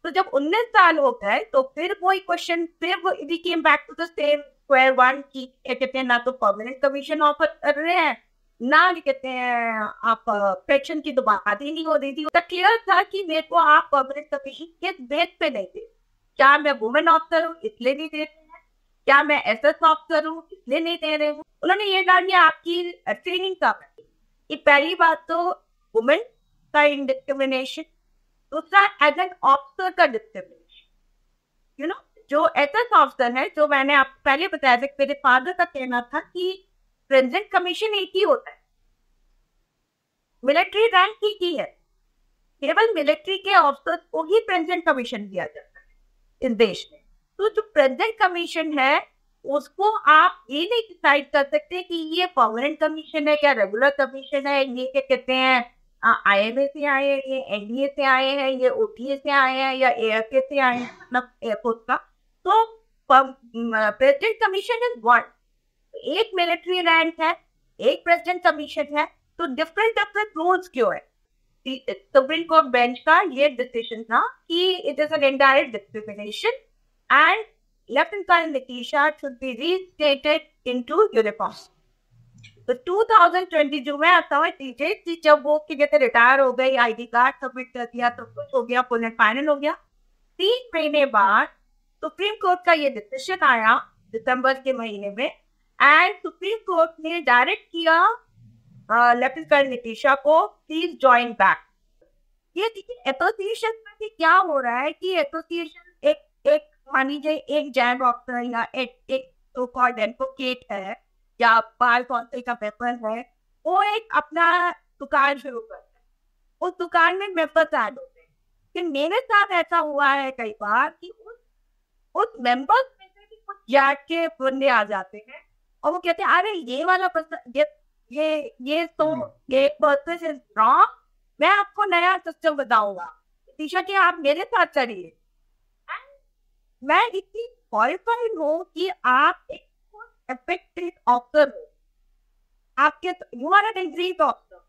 तो जब 19 साल हो गए तो फिर वही क्वेश्चन, फिर वो we came back to the same square one की क्या कहते हैं, ना तो परमानेंट कमीशन ऑफर कर रहे हैं, ना कहते हैं आप पेंशन की तो बात ही नहीं हो रही थी। तो क्लियर था कि मेरे को आप परमानेंट कमीशन किस बेस पे नहीं दे, क्या मैं वुमेन ऑफिसर हूँ इसलिए नहीं दे रहे हैं, क्या मैं एसएस ऑफिसर हूँ इसलिए नहीं दे रहे हूँ। उन्होंने ये डाल दिया आपकी ट्रेनिंग कब है। ये पहली बात तो वुमेन का डिस्क्रिमिनेशन, दूसरा एज एन ऑफिसर का डिस्क्रिमिनेशन। यू नो, जो एसएस ऑफिसर है, जो मैंने आपको पहले बताया था, मेरे फादर का कहना था कि प्रेसिडेंट कमीशन एक ही होता है, मिलिट्री रैंक ही है, केवल मिलिट्री के ऑफिसर्स को ही प्रेसिडेंट कमीशन दिया जाता है इस देश में। तो जो प्रेसिडेंट कमीशन है उसको आप ये नहीं डिसाइड कर सकते कि ये परमानेंट कमीशन है, क्या रेगुलर कमीशन है, ये क्या कहते हैं आईएमए से आए हैं, ये एनडीए से आए हैं, ये ओटीए से आए हैं, या एएफए से आए हैं, मतलब एयरफोर्स का। तो प्रेसिडेंट कमीशन इज वन, एक मिलिट्री रैंक है, एक प्रेसिडेंट कमीशन है, तो डिफरेंट डिफरेंट रूल्स क्यों है। सुप्रीम कोर्ट बेंच का ये डिसीजन था कि it is an indirect discrimination and lieutenant colonel Nitisha should be reinstated into uniform. तो 2022 में आता हुआ टीचर जब वो की कहते रिटायर हो गई, आईडी कार्ड सबमिट कर दिया, तो कुछ हो गया, फुल एंड फाइनल हो गया। 3 महीने बाद सुप्रीम कोर्ट का ये डिसीजन आया दिसंबर के महीने में, एंड सुप्रीम कोर्ट ने डायरेक्ट किया लेफ्टिनेंट कर्नल नितिशा को प्लीज ज्वाइन बैक। ये देखिए एसोसिएशन में क्या हो रहा है कि एसोसिएशन एक मान लीजिए एक जैन डॉक्टर या एक तो कॉल्ड एडवोकेट है या बार काउंसिल का मेंबर है, वो एक अपना दुकान शुरू करता है, उस दुकान में मेंबर्स ऐड होते हैं। फिर मेरे साथ ऐसा हुआ है कई बार कि उस मेंबर्स में से भी कुछ जैक के बंदे आ जाते हैं और वो कहते हैं अरे ये वाला पर्सन ये पर्सन इज रॉन्ग, मैं आपको नया सिस्टम बताऊंगा, नितिशा जी आप मेरे साथ चलिए। मैं इतनी क्वालिफाइड हूँ कि आप एक effective ऑफिसर हो, आपके you are an aggrieved officer,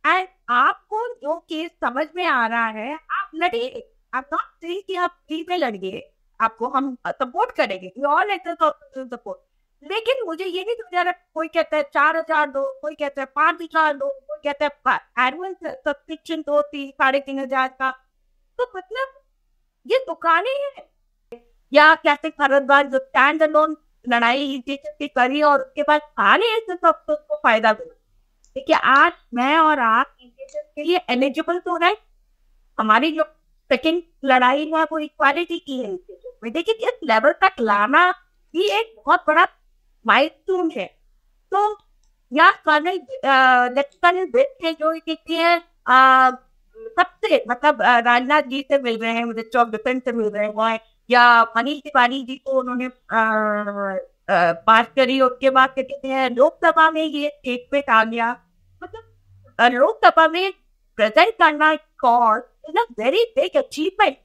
and आपको जो केस समझ में आ रहा है आप लड़िए। आप नॉट सेइंग कि आप फ्री में लड़िए, आपको हम सपोर्ट करेंगे, वी ऑल सपोर्ट। लेकिन मुझे ये नहीं समझा रहा, कोई कहता है 4,000 दो, कोई कहता है 5,000 दो, कोई कहता है एनुअल सब्सक्रिप्शन दो 3,000-3,500 का। तो मतलब ये दुकानें हैं या कैसे भारद्वाज जो स्टैंड अलोन लड़ाई टीचर की करी और उसके बाद सारे ऐसे सब तो उसको फायदा मिला। देखिए आज मैं और आप टीचर के लिए एलिजिबल तो है, हमारी जो सेकंड लड़ाई है वो इक्वालिटी की है। देखिए इस लेवल तक लाना भी एक बहुत बड़ा माइलस्टोन है। तो यहाँ कर्नल है जो कहती है सबसे मतलब राजनाथ जी से मिल रहे हैं, मिनिस्टर ऑफ डिफेंस से मिल रहे हैं, या मनीष तिवारी जी को उन्होंने बात करी, उसके बाद कहते हैं लोकसभा में ये स्टेटमेंट आ गया। मतलब लोकसभा में प्रेजेंट करना cause is a very big achievement.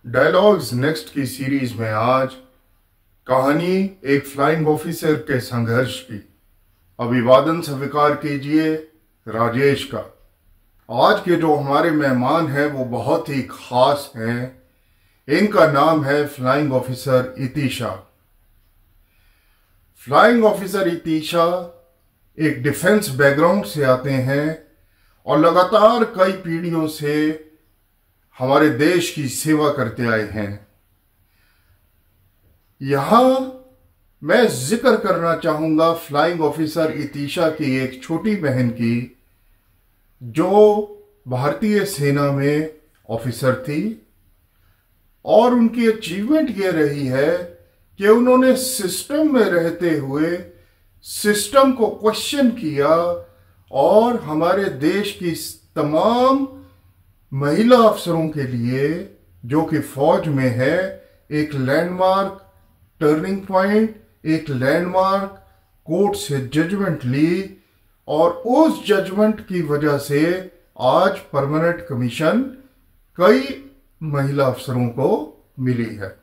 Dialogues next की सीरीज में आज कहानी एक फ्लाइंग ऑफिसर के संघर्ष की। अभिवादन स्वीकार कीजिए राजेश का। आज के जो हमारे मेहमान हैं वो बहुत ही खास हैं। इनका नाम है फ्लाइंग ऑफिसर इतिशा। फ्लाइंग ऑफिसर इतिशा एक डिफेंस बैकग्राउंड से आते हैं और लगातार कई पीढ़ियों से हमारे देश की सेवा करते आए हैं। यहां मैं जिक्र करना चाहूंगा फ्लाइंग ऑफिसर इतिशा की एक छोटी बहन की, जो भारतीय सेना में ऑफिसर थी, और उनकी अचीवमेंट ये रही है कि उन्होंने सिस्टम में रहते हुए सिस्टम को क्वेश्चन किया और हमारे देश की तमाम महिला अफसरों के लिए, जो कि फौज में है, एक लैंडमार्क टर्निंग पॉइंट, एक लैंडमार्क कोर्ट से जजमेंट ली, और उस जजमेंट की वजह से आज परमानेंट कमीशन कई महिला अफसरों को मिली है।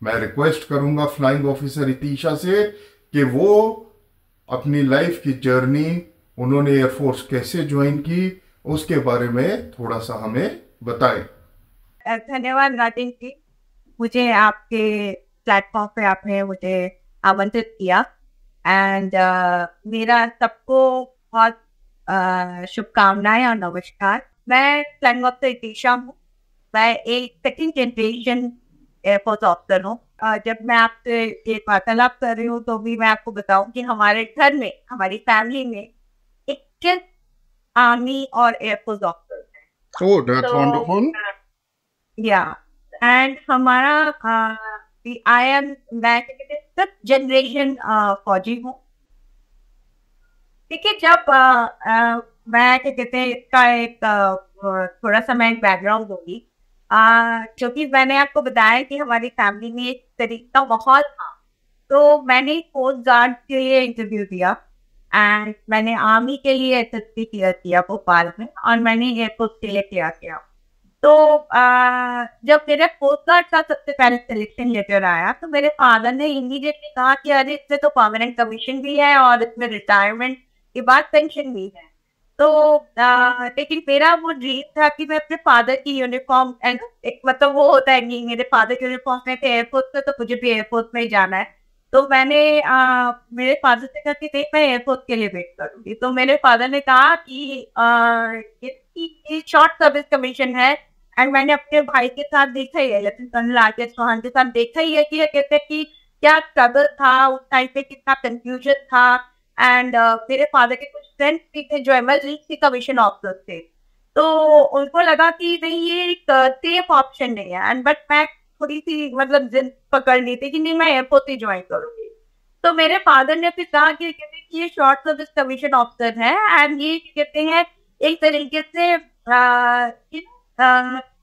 मैं रिक्वेस्ट करूंगा फ्लाइंग ऑफिसर इतिशा से कि वो अपनी लाइफ की जर्नी, उन्होंने एयरफोर्स कैसे ज्वाइन की, उसके बारे में थोड़ा सा हमें बताएं। धन्यवाद राजेश जी, मुझे आपके प्लेटफॉर्म पे आपने मुझे आमंत्रित किया। एंड मेरा सबको बहुत शुभकामनाएं और नमस्कार। मैं फ्लाइंग ऑफिसर इतीशा हूँ। मैं एक सेकंड जनरेशन एयरफोर्स ऑफिसर हूँ। जब मैं आपसे ये वार्तालाप कर रही हूँ तो भी मैं आपको बताऊं कि हमारे घर में, हमारी फैमिली में 21 आर्मी और एयरफोर्स ऑफिसर हैं। Oh, that's wonderful. या एंड हमारा आई एम, मैं सब जनरेशन फौजी हूँ। ठीक है, जब मैं क्या कहते हैं इसका एक थोड़ा सा मैं बैकग्राउंड दूंगी, क्योंकि मैंने आपको बताया कि हमारी फैमिली में एक तरीके का माहौल था। तो मैंने कोस्ट गार्ड के लिए इंटरव्यू दिया एंड मैंने आर्मी के लिए एसएससी क्लियर किया भोपाल में, और मैंने एयरफोर्स के लिए क्लियर किया। तो जब मेरा कोस्ट गार्ड का सबसे पहले सिलेक्शन लेटर आया तो मेरे फादर ने इमीडिएटली कहा कि अरे इसमें तो परमानेंट कमीशन भी है और इसमें रिटायरमेंट के बाद पेंशन भी है। तो लेकिन मेरा वो ड्रीम था कि मैं अपने फादर की यूनिफॉर्म, एक मतलब वो होता है कि मेरे फादर की यूनिफॉर्म में थे एयरफोर्स में, तो मुझे भी एयरफोर्स में ही जाना है। तो मैंने मेरे फादर से कहा कि देख मैं एयरफोर्स के लिए वेट करूंगी। तो मेरे फादर ने कहा कि ये शॉर्ट सर्विस कमीशन है, एंड मैंने अपने भाई के साथ देखा ही है, लेफ्टिनेंट कर्नल राकेश चौहान के साथ देखा ही है कि ये कहते हैं कि क्या स्ट्रगल था उस टाइम पे, कितना कंफ्यूजन था। एंड मेरे फादर के कुछ फ्रेंड्स भी थे जो इमरजेंसी कमीशन ऑफिसर थे, तो उनको लगा कि नहीं ये एक सेफ ऑप्शन नहीं है। एंड बट मैं थोड़ी सी मतलब जिद पकड़ ली थी कि नहीं मैं एयरफोर्स ही ज्वाइन करूंगी। तो मेरे फादर ने फिर कहा कि कहते हैं कि ये शॉर्ट सर्विस कमीशन ऑफिसर है एंड ये कहते हैं एक तरीके से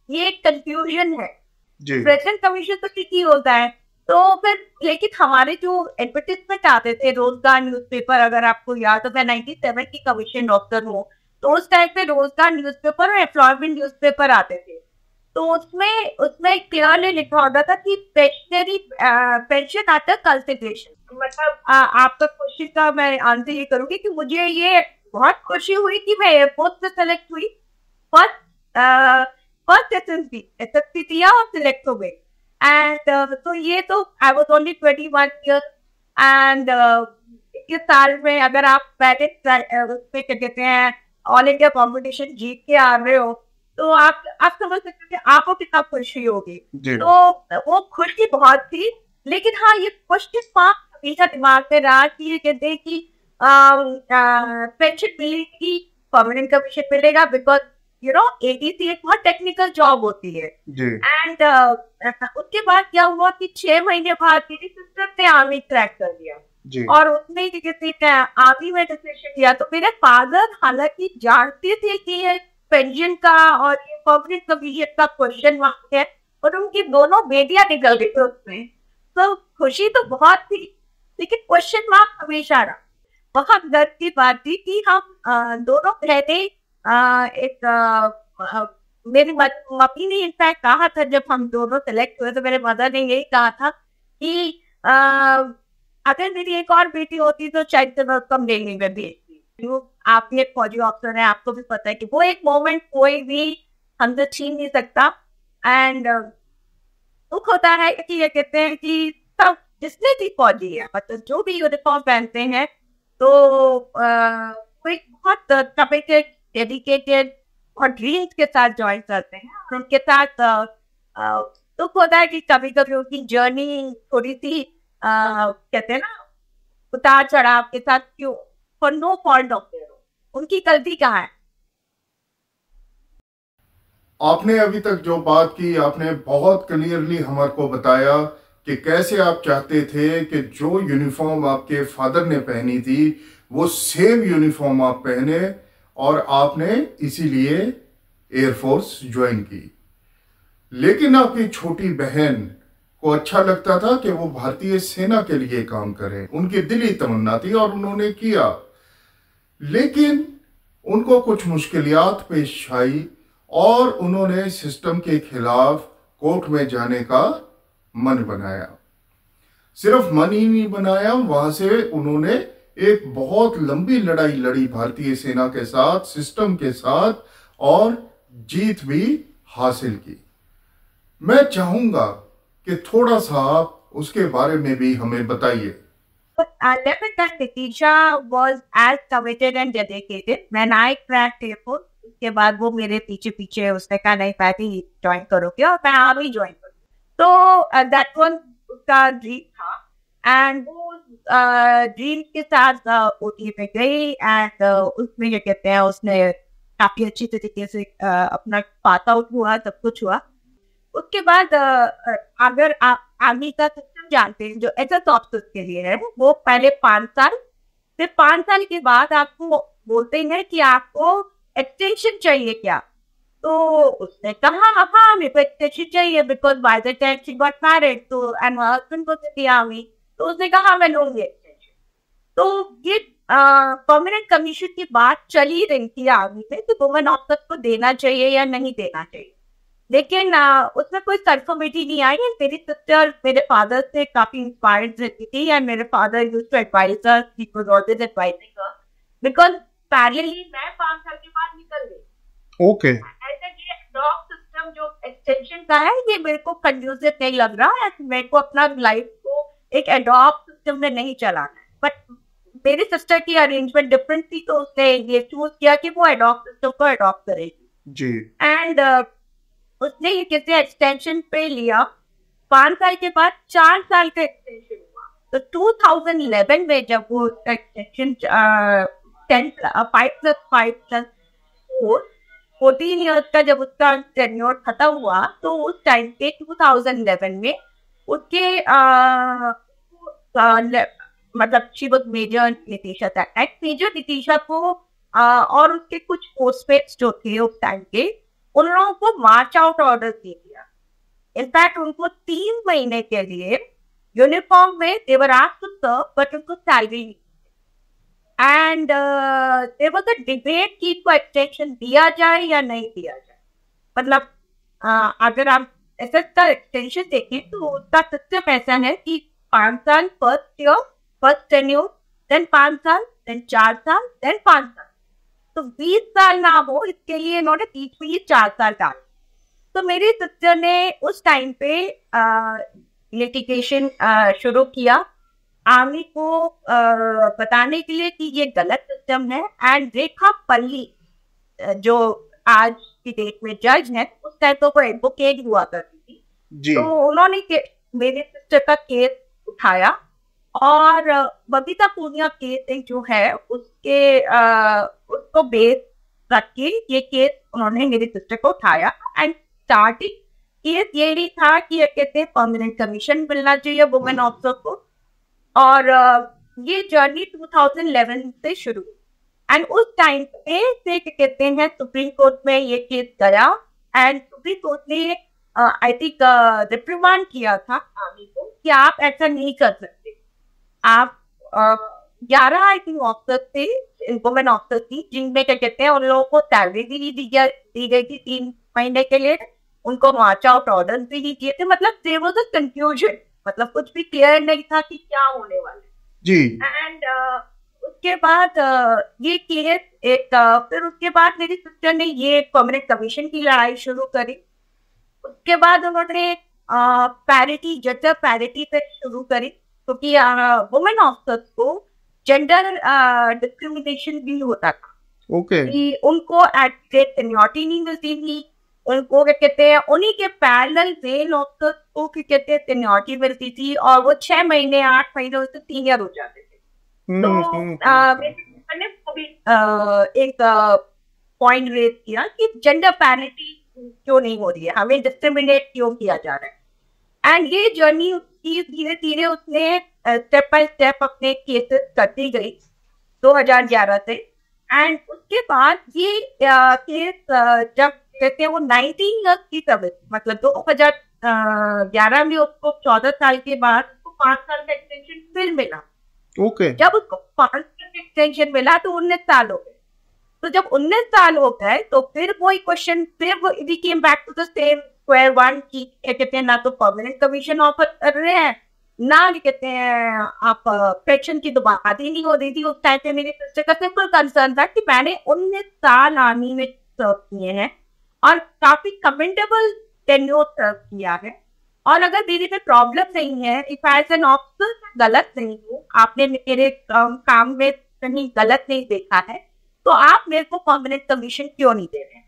ये एक कंफ्यूजन है। प्रेसिडेंट कमीशन तो ठीक ही होता है। तो फिर लेकिन हमारे जो एडवर्टीजमेंट आते थे रोजगार न्यूज़पेपर, अगर आपको याद हो, मैं 97 की कमीशन ऑफिसर हूँ, तो उस टाइम पे रोजगार न्यूज़पेपर और एम्प्लॉयमेंट न्यूज़पेपर आते थे। तो उसमें क्लियरली लिखा होता था कि पेंशन आफ्टर कंसिडरेशन। मतलब आपका क्वेश्चन का मैं आंसर ये करूंगी कि मुझे ये बहुत खुशी हुई कि मैं एयरफोर्स से सेलेक्ट हुई। फर्स्ट एसएससी दिया और सिलेक्ट हो गई। एंड तो ये तो I was only 21 years and इस साल में अगर आप पहले उसमें क्या कहते हैं ऑल इंडिया कॉम्पिटिशन जीत के आ रहे हो तो आप समझ सकते हो कि आपको कितना खुशी होगी। तो वो खुशी बहुत थी। लेकिन हाँ, ये क्वेश्चन मार्क हमेशा दिमाग में रहा कि ये कहते हैं कि पेंशन मिलेगी, परमानेंट कमीशन मिलेगा, बिकॉज यू नो एडीसी एक बहुत टेक्निकल जॉब होती है। एंड उसके बाद क्या हुआ कि 6 महीने बाद मेरी सिस्टर ने आर्मी क्रैक कर दिया और उसने आर्मी में डिसीजन लिया। तो मेरे फादर हालांकि जानते थे कि ये पेंशन का और ये परमानेंट कमीशन का क्वेश्चन मार्क है, और उनकी दोनों बेटियां निकल गई थी उसमें। तो खुशी तो बहुत थी, लेकिन क्वेश्चन मार्क हमेशा रहा। बहुत गर्व की बात थी कि हम दोनों बहनें मेरी मम्मी ने इनफैक्ट कहा था जब हम दोनों सेलेक्ट हुए तो मेरे मदर ने यही कहा था कि अगर मेरी एक और बेटी होती तो शायद से मैं उसको लेने में भेजती। आप भी एक फौजी ऑफिसर हैं, आपको भी पता है कि वो एक मोमेंट कोई भी हमसे छीन नहीं सकता। एंड दुख होता है कि ये कहते हैं कि सब जिसने भी फौजी है, मतलब जो भी यूनिफॉर्म पहनते हैं, तो वो एक बहुत कमिटेड, डेडिकेटेड और ड्रीम्स के साथ ज्वाइन करते हैं। और उनके साथ दुख होता है कि कभी कभी उनकी जर्नी थोड़ी सी कहते हैं ना उतार चढ़ाव के साथ, क्यों, for no fault of their, उनकी गलती कहाँ है। आपने अभी तक जो बात की, आपने बहुत क्लियरली हमारे को बताया कि कैसे आप चाहते थे कि जो यूनिफॉर्म आपके फादर ने पहनी थी वो सेम यूनिफॉर्म आप पहने, और आपने इसीलिए एयरफोर्स ज्वाइन की। लेकिन आपकी छोटी बहन को अच्छा लगता था कि वो भारतीय सेना के लिए काम करे, उनकी दिली तमन्ना थी और उन्होंने किया। लेकिन उनको कुछ मुश्किलात पेश आई और उन्होंने सिस्टम के खिलाफ कोर्ट में जाने का मन बनाया। सिर्फ मन ही नहीं बनाया, वहां से उन्होंने एक बहुत लंबी लड़ाई लड़ी भारतीय सेना के साथ, सिस्टम के साथ, और जीत भी हासिल की। मैं चाहूंगा कि थोड़ा सा आप उसके बारे में भी हमें बताइए। Lieutenant Nitisha was as committed and dedicated when I cracked airport. उसके बाद वो मेरे पीछे पीछे, उसने कहा नहीं मैं भी ज्वाइन करोगे और मैं आ भी ज्वाइन करूँ। तो दैट वन उसका ड्रीम था, एंड वो ड्रीम के साथ ओटी में गई, एंड उसमें क्या कहते हैं, उसने काफी अच्छी तरीके से अपना पास आउट हुआ, सब कुछ हुआ। उसके बाद अगर आप आर्मी का सिस्टम जानते हैं जो एसएस ऑफिसर्स के लिए है, वो पहले 5 साल, फिर 5 साल के बाद आपको बोलते हैं कि आपको एक्सटेंशन चाहिए क्या। तो उसने कहा हाँ मेरे को एक्सटेंशन चाहिए, because by the time she got married तो and her husband was in the army, तो उसने कहा मैं लूंगी एक्सटेंशन। तो ये परमानेंट कमीशन की बात चली रही थी आर्मी में कि वुमेन ऑफिसर को देना चाहिए या नहीं देना चाहिए, लेकिन उसमें कोई कंफर्मिटी नहीं आई। मेरी सिस्टर मेरे फादर से काफी इंस्पायर्ड रहती थी, एंड मेरे father used to advise her, he was always advising her, because parallelly मैं 5 साल के बाद निकल गई। ओके। ऐसा ये डॉग सिस्टम जो एक्सटेंशन का है, ये मेरे को कंड्यूसिव नहीं लग रहा है, मेरे को अपना लाइफ को एक एडॉप्ट सिस्टम में नहीं चलाना है। बट मेरी सिस्टर की अरेंजमेंट डिफरेंट थी, तो उसने ये चूज किया कि वो एडॉप्ट सिस्टम को एडॉप्ट करेगी जी। एंड उसने ये किसी एक्सटेंशन पे लिया। 5 साल के बाद 4 साल का एक्सटेंशन हुआ। तो 2011 में जब वो एक्सटेंशन 5+5+4 14 ईयर्स का जब उसका टेन्योर खत्म हुआ, तो उस टाइम पे 2011 में उसके मतलब शी वाज मेजर नितिशा था, मेजर नितिशा को और उसके कुछ पोस्टमेट्स जो थे उस टाइम के, उन लोगों को मार्च आउट ऑर्डर दे दिया। इनफैक्ट उनको 3 महीने के लिए यूनिफॉर्म में they were asked to serve, but उनको सैलरी नहीं। And there was a debate कि इसको एक्सटेंशन दिया जाए या नहीं दिया जाए। मतलब अगर आप एसएस का एक्सटेंशन देखें तो उसका सिस्टम ऐसा है कि 5 साल first year, first tenure, then 5 साल, देन 4 साल, देन 5 साल। तो 20 साल ना हो, इसके लिए इन्होंने बीच में 4 साल डाले। तो मेरी सिस्टर ने उस टाइम पे लिटिगेशन शुरू किया आर्मी को बताने के लिए कि ये गलत सिस्टम है। एंड रेखा पल्ली जो आज की डेट में जज है, उस टाइम तो वो एडवोकेट हुआ करती थी जी। तो उन्होंने मेरे सिस्टर का केस उठाया, और बबीता पूनिया केस जो है उसको बेस रख के ये केस उन्होंने मेरी सिस्टर को उठाया। एंड स्टार्टिंग केस ये नहीं था कि ये कहते हैं परमानेंट कमीशन मिलना चाहिए वुमेन ऑफिसर को, और ये जर्नी 2011 से शुरू। एंड उस टाइम पे से कहते हैं सुप्रीम कोर्ट में ये केस गया, एंड सुप्रीम कोर्ट ने आई थिंक रिप्रिमांड किया था आर्मी को कि आप ऐसा नहीं कर सकते। आप 11 आई थिंक ऑफिसर थे, वुमेन ऑफिसर थी, जिनमें क्या कहते हैं उन लोगों को सैलरी भी नहीं दी गई थी 3 महीने के लिए, उनको मार्च आउट ऑर्डर भी नहीं दिए थे। मतलब देयर वाज अ कंफ्यूजन, मतलब कुछ भी क्लियर नहीं था कि क्या होने वाला है जी। एंड उसके बाद ये केस फिर उसके बाद मेरी सिस्टर ने ये परमानेंट कमीशन की लड़ाई शुरू करी। उसके बाद उन्होंने पैरिटी, जेंडर पैरिटी पे शुरू करी, क्योंकि वुमेन ऑफिसर्स को जेंडर डिस्क्रिमिनेशन भी होता था। ओके। उनको एट सीनियरिटी नहीं मिलती थी, उनको क्या कहते हैं उन्हीं के पैरेलल मेल ऑफिसर्स को क्या कहते हैं सीनियरिटी मिलती थी, और वो 6 महीने 8 महीने से सीनियर हो जाते थे। तो मैंने एक पॉइंट रेज किया कि जेंडर पैरिटी क्यों नहीं हो रही है, हमें डिस्क्रिमिनेट क्यों किया जा रहा है। एंड ये जर्नी धीरे धीरे उसने स्टेप बाय स्टेप अपने केसेस करती गई 2011 से। एंड उसके बाद ये केस जब कहते हैं वो 19 ईयर्स की सर्विस, मतलब 2011 में उसको 14 साल के बाद उसको 5 साल का एक्सटेंशन फिर मिला। ओके। जब उसको 5 साल का एक्सटेंशन मिला तो 19 साल हो गए। तो जब 19 साल हो गए तो फिर वही क्वेश्चन, फिर वो came back to the same square one की क्या कहते हैं, ना तो परमानेंट कमीशन ऑफर कर रहे हैं, ना कहते हैं आप पेंशन की तो बात ही नहीं हो रही थी उस टाइम पे। मेरे सिस्टर का सिंपल कंसर्न था कि मैंने 19 साल आर्मी में सर्व किए हैं और काफी कमेंडेबल टेन्योर सर्व किया है, और अगर मेरे पे प्रॉब्लम नहीं है, इफ एज एन ऑफिसर गलत नहीं हूँ, आपने मेरे काम में कहीं गलत नहीं देखा है, तो आप मेरे को परमानेंट कमीशन क्यों नहीं दे रहे हैं?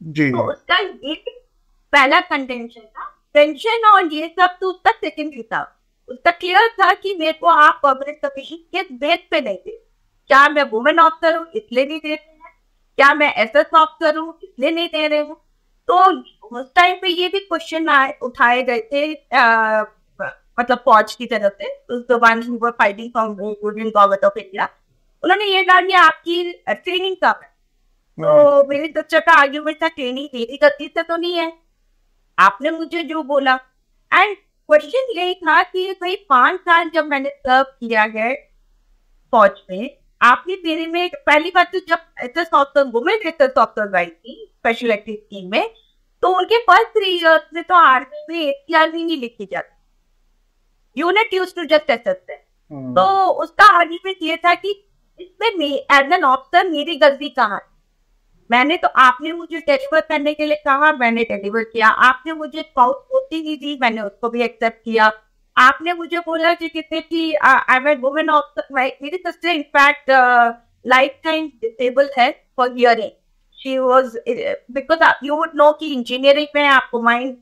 जी तो उसका ये पहला कंटेंशन था। पेंशन और ये सब तो उसका सेकेंडरी था। उसका क्लियर था कि मेरे को आप परमानेंट कमीशन किस बेस पे नहीं दे। क्या मैं वुमेन ऑफिसर हूँ इसलिए नहीं दे रहे हैं? क्या मैं एसएस ऑफिसर हूँ इसलिए नहीं दे रहे हूँ? तो उस टाइम पे ये भी क्वेश्चन उठाए गए थे, मतलब फौज की तरफ से, fighting from government of India. उन्होंने ये कहा कि आपकी ट्रेनिंग कब है? तो मेरे सिस्टर का आर्ग्यूमेंट था ट्रेनिंग मेरी गलती से तो नहीं है, आपने मुझे जो बोला। एंड क्वेश्चन यही था कि भाई 5 साल जब मैंने सर्व किया है फौज में, आपने मेरे में पहली बात तो जब SS officer women SS officer आई थी स्पेशल एक्टिव स्कीम में, तो उनके फर्स्ट 3 इयर्स में तो आर्मी में एसीआर भी नहीं लिखी जाती, unit use to just SS है। तो उसका आर्ग्यूमेंट ये था कि इसमें एज एन ऑफिसर मेरी गलती कहाँ है? मैंने तो, आपने मुझे डिलीवर करने के लिए कहा, मैंने डिलीवर किया। आपने मुझे स्पाउस पोस्टिंग नहीं दी, मैंने उसको भी एक्सेप्ट किया। आपने मुझे बोला कि कितने की आई एम वुमेन ऑफ मेरी sister in fact life time disable है for hearing. She was, because you would know कि इंजीनियरिंग में आपको माइंड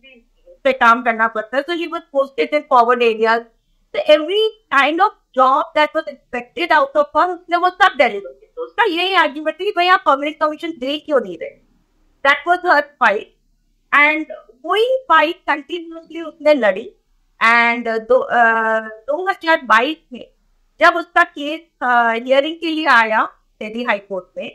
पे काम करना पड़ता है, so she was posted in forward areas. So every kind of job that was expected out of her, उसने वो सब डिलीवर किया। तो उसका यही आर्ग्यूमेंट थी भाई आप परमानेंट कमीशन दे क्यों नहीं रहे? That was her fight, and वही फाइट कंटिन्यूसली उसने लड़ी। एंड 2022 में जब उसका केस हियरिंग के लिए आया दिल्ली हाई कोर्ट में,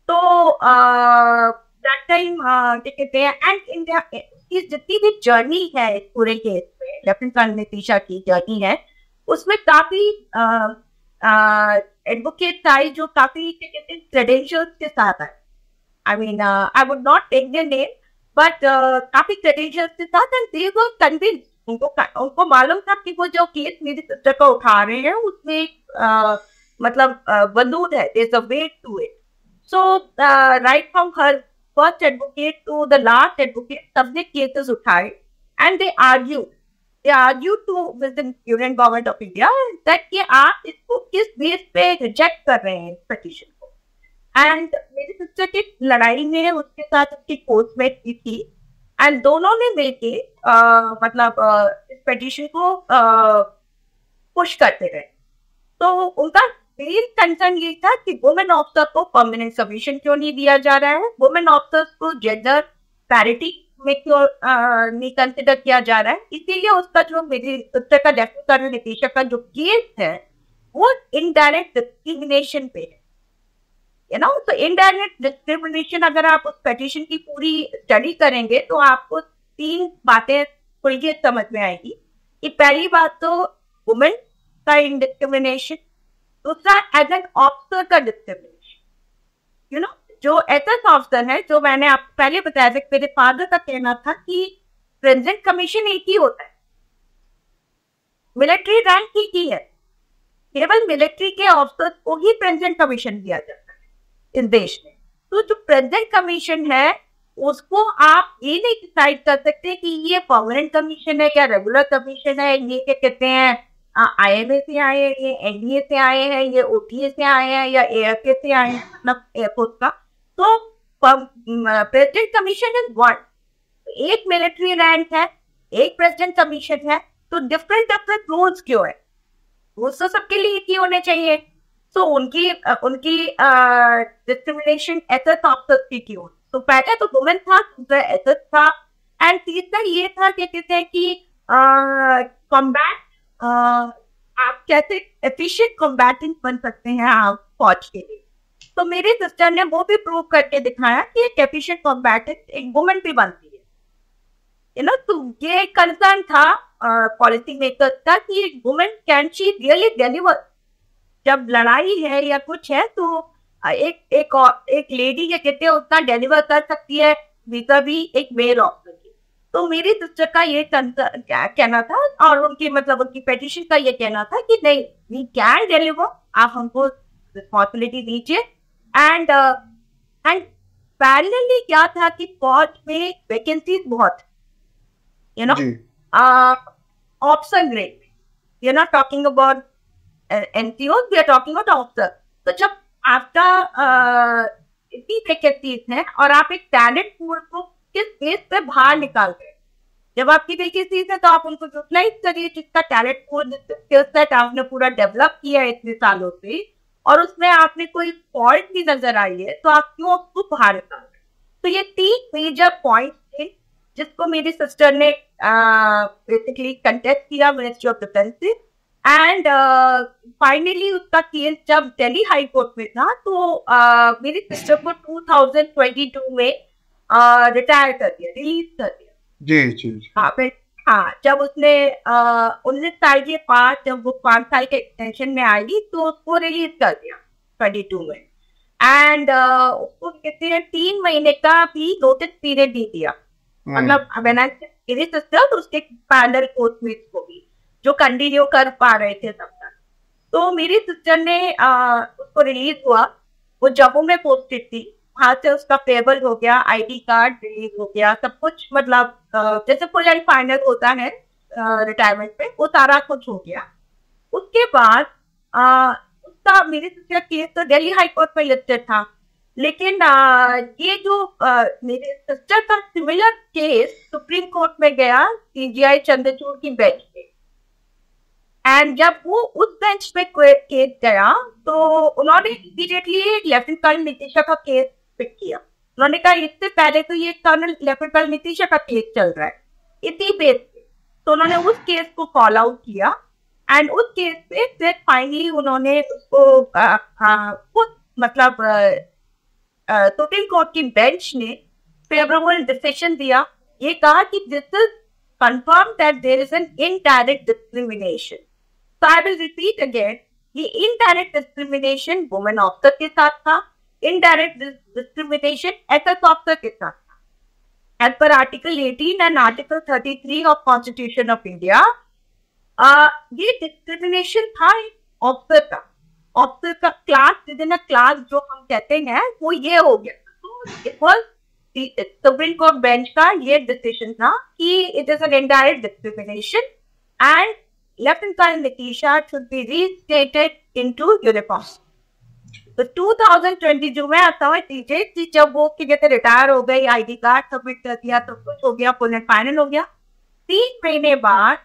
तो दैट टाइम क्या कहते हैं, एंड इंडिया की जितनी भी जर्नी है पूरे केस में, लेफ्टिनेंट कर्नल नितिशा की जर्नी है, उसमें काफी एडवोकेट आए जो काफी क्या कहते हैं क्रेडेंशियल्स के साथ आए। I mean I would not take their name, but काफी क्रेडेंशियल्स के साथ, एंड दे वर कन्विंस्ड। उनको मालूम था कि वो जो केस मेरी सिस्टर का उठा रहे हैं उसमें मतलब वजूद है, there is a weight to it. So right from her first advocate to the last advocate, सबने केसेस उठाए, and they argue to with the union government of India that कि आप इसको किस बेस पे रिजेक्ट कर रहे हैं पिटीशन को। एंड मेरी सिस्टर की लड़ाई में उसके साथ उसकी कोर्टमेट भी थी, एंड दोनों ने मिलके मतलब इस पिटीशन को पुश करते रहे। तो उनका मेन कंसर्न ये था कि वुमेन ऑफिसर को परमानेंट कमीशन क्यों नहीं दिया जा रहा है, वुमेन ऑफिसर्स को जेंडर पैरिटी में क्यों नहीं कंसिडर किया जा रहा है। इसीलिए उसका जो मेरी सिस्टर का लेफ्टिनेंट कर्नल नितिशा का जो केस है वो इनडायरेक्ट डिस्क्रिमिनेशन पे है, यू नो। तो इनडायरेक्ट डिस्क्रिमिनेशन, अगर आप उस पिटीशन की पूरी स्टडी करेंगे तो आपको 3 बातें थोड़ी ये समझ में आएगी कि पहली बात तो वुमेन का डिस्क्रिमिनेशन, दूसरा एज एन ऑफिसर का डिस्क्रिमिनेशन, यू नो। जो एसएस ऑफिसर है, जो मैंने आप पहले बताया था, मेरे फादर का कहना था कि प्रेसिडेंट कमीशन एक ही होता है, मिलिट्री रैंक ही है, केवल मिलिट्री के ऑफिसर्स को ही प्रेसिडेंट कमीशन दिया जाता है इस देश में। तो जो प्रेसिडेंट कमीशन है उसको आप ये नहीं डिसाइड कर सकते कि ये परमानेंट कमीशन है क्या रेगुलर कमीशन है, ये क्या कहते हैं आईएमए से आए हैं, ये एनडीए से आए हैं, ये ओटीए से आए हैं, या एएफए से आए हैं, मतलब एयरफोर्स का। तो प्रेसिडेंट कमीशन इज वन, एक मिलिट्री रैंक है, एक प्रेसिडेंट कमीशन है, तो डिफरेंट रूल्स क्यों है? रूल्स तो सबके लिए एक ही होने चाहिए। तो उनकी डिस्क्रिमिनेशन एसएस ऑफिसर्स की क्यों? तो पहले तो वुमेन था, दूसरा एसएस था, एंड तीसरा ये था कि कहते हैं कि कॉम्बैट, आप कैसे एफिशिएंट कॉम्बैटेंट बन सकते हैं आप फौज के लिए। तो मेरी सिस्टर ने वो भी प्रूव करके दिखाया कि एक एफिशिएंट कॉम्बैटेंट एक वुमेन भी बनती है, यू नो। तो ये कंसर्न था पॉलिसी मेकर्स का कि women can she really deliver, जब लड़ाई है या कुछ है तो एक लेडी क्या कहते हैं उतना डिलीवर कर सकती है vis-a-vis एक मेल ऑफिसर की। तो मेरी सिस्टर का ये कहना था, और उनकी मतलब उनकी पेटिशन का ये कहना था कि नहीं, वी कैन डिलीवर, आप हमको रिस्पॉन्सिबिलिटी दीजिए। एंड एंड पैरेलली क्या था कि फौज में वैकेंसीज बहुत, you know, option grade, you not talking about NCOs, we are talking about officer। तो जब आफ्टर इतनी वैकेंसीज हैं और आप एक टैलेंट पूल को किस बेस पे बाहर निकालते हैं, जब आपकी वैकेंसीज है तो आप उनको यूटिलाइज करिए, जिसका टैलेंट पूल, स्किल सेट आपने पूरा डेवलप किया है इतने सालों से, और उसमें आपने कोई फॉल्ट भी नजर आई है तो आप क्यों उसको बाहर निकाल। तो ये 3 मेजर पॉइंट थे जिसको मेरी सिस्टर ने बेसिकली कंटेस्ट किया मिनिस्ट्री ऑफ डिफेंस से। एंड फाइनली उसका केस जब दिल्ली हाई कोर्ट में था तो मेरी सिस्टर को 2022 में रिटायर कर दिया, रिलीज कर दिया। जी। हाँ, फिर हाँ, जब उसने 19 साल के बाद जब वो 5 साल के एक्सटेंशन में आई तो उसको रिलीज कर दिया 22 में। एंड उसको कहते हैं 3 महीने का भी नोटिस पीरियड दे दिया, मतलब मेरी सिस्टर तो उसके पैनल कोर्टमेट्स को भी जो कंटिन्यू कर पा रहे थे तब तक। तो मेरी सिस्टर ने उसको रिलीज हुआ, वो जम्मू में पोस्टेड थी, वहां से उसका पेबल हो गया, ID कार्ड रिलीज हो गया, सब कुछ, मतलब जैसे फुल एंड फाइनल होता है रिटायरमेंट पे, वो सारा कुछ हो गया। उसके बाद उसका मेरी सिस्टर केस तो दिल्ली हाई कोर्ट में लिस्टेड था, लेकिन ये जो मेरे सिस्टर का सिमिलर केस सुप्रीम कोर्ट में गया CJI चंद्रचूड़ की बेंच पे। एंड जब वो उस बेंच पे केस गया तो उन्होंने इमीडिएटली लेफ्टिनेंट कर्नल नितिशा का केस पिक किया। उन्होंने कहा इससे पहले तो ये लेफ्टिनेंट कर्नल नितिशा का केस चल रहा है, इसी बेस पे। तो उन्होंने उस केस को कॉल आउट किया एंड उस केस पे फिर फाइनली उन्होंने उसको मतलब सुप्रीम कोर्ट की बेंच ने फेवरेबल डिसीजन दिया। ये कहा कि this is confirm that there is an indirect discrimination. So I will repeat again, ये indirect discrimination women officer के साथ था, indirect discrimination SS officer के साथ था। As per Article 18 and Article 33 of Constitution of India, ये discrimination था officer का, officer का class within a class जो हम कहते हैं वो ये हो गया। So it was Supreme Court bench का ये decision था कि it is an indirect discrimination and Lieutenant Colonel Nitisha should be reinstated into uniform। तो 2022 में आता हुआ टीचर जब वो की जैसे रिटायर हो गई, ID कार्ड सबमिट कर दिया, तो कुछ हो गया, फुल एंड फाइनल हो गया। 3 महीने बाद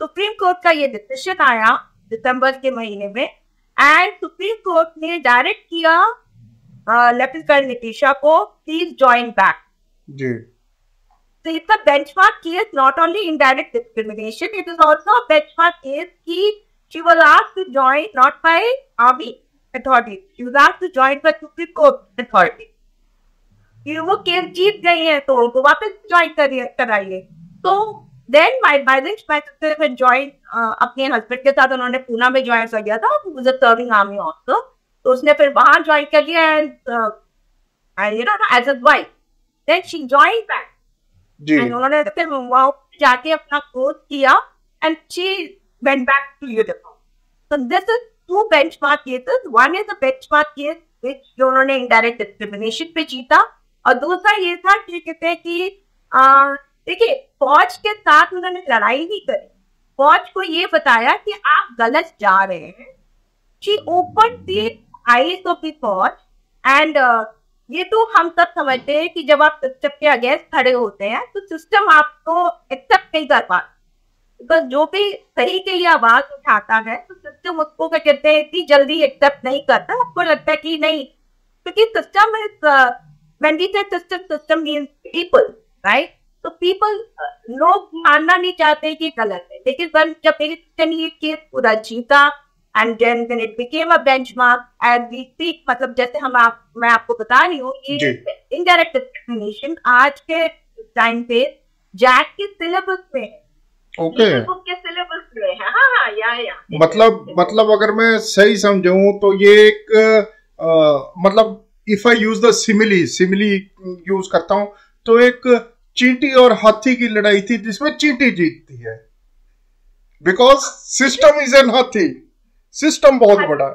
सुप्रीम कोर्ट का ये डिसीजन आया दिसंबर के महीने में, एंड सुप्रीम कोर्ट ने डायरेक्ट किया लेफ्टिनेंट कर्नल नितिशा को प्लीज ज्वाइन बैक। जी। So it's a benchmark case, not only indirect discrimination, it is also a benchmark case कि she was asked to join not by army authorities, she was asked to join by Supreme Court authority। ये वो case जीत गई है तो उनको वापस join कराइए। तो then my sister had joined अपने हस्बैंड के साथ, उन्होंने पूना में ज्वाइन कर दिया था, was a serving army officer, तो उसने फिर वहां ज्वाइन कर लिया and you know as a wife, then she joined back। उन्होंने फिर वहां जाके अपना कोर्स किया and she went back to uniform। So this is 2 benchmark cases। One is a benchmark case which जो उन्होंने indirect discrimination पे जीता, और दूसरा ये था कि कहते हैं कि देखिए फौज के साथ उन्होंने लड़ाई नहीं करी, फौज को ये बताया कि आप गलत जा रहे हैं। She opened the eyes of the फौज and ये तो हम सब समझते हैं कि जब आप सिस्टम के अगेंस्ट खड़े होते हैं तो सिस्टम आपको एक्सेप्ट नहीं कर पाता, बिकॉज जो भी सही के लिए आवाज उठाता है तो सिस्टम उसको क्या कहते हैं इतनी जल्दी एक्सेप्ट नहीं करता। आपको लगता है कि नहीं, क्योंकि सिस्टम इज व्हेन वी से सिस्टम मींस पीपल, राइट? तो पीपल लोग मानना नहीं चाहते कि गलत है, लेकिन जब मेरे सिस्टम ने ये केस पूरा जीता and then it became a benchmark as we speak, मतलब जैसे मैं आपको बता रही हूँ ये indirect discrimination आज के टाइम पे जैक के सिलेबस में है, बुक के सिलेबस में है। हाँ या मतलब अगर मैं सही समझूं तो ये एक मतलब if I use the simile use करता हूँ तो एक चींटी और हाथी की लड़ाई थी जिसमें चींटी जीतती है, बिकॉज सिस्टम इज एन हाथी, सिस्टम बहुत बड़ा।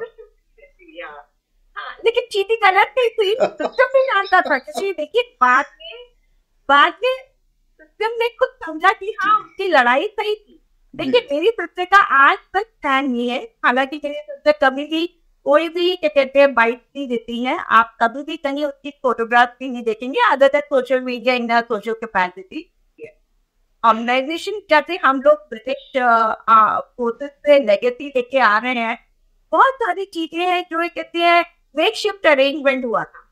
लेकिन चीटी गलत नहीं थी, सिस्टम नहीं जानता था किसी। देखिए बाद में सिस्टम ने खुद समझा कि हाँ उसकी लड़ाई सही थी। देखिए मेरी सिस्टर का आज तक फैन नहीं है, हालांकि मेरी सिस्टर कभी भी कोई भी क्या कहते हैं बाइट नहीं देती है, आप कभी भी कहीं उसकी फोटोग्राफ भी नहीं देखेंगे, other social media India social capacity organisation. जैसे हम लोग ब्रिटिश फोर्सेस से लेगेसी लेके आ रहे हैं, बहुत सारी चीजें हैं जो कहते हैं मेक शिफ्ट अरेंजमेंट हुआ था,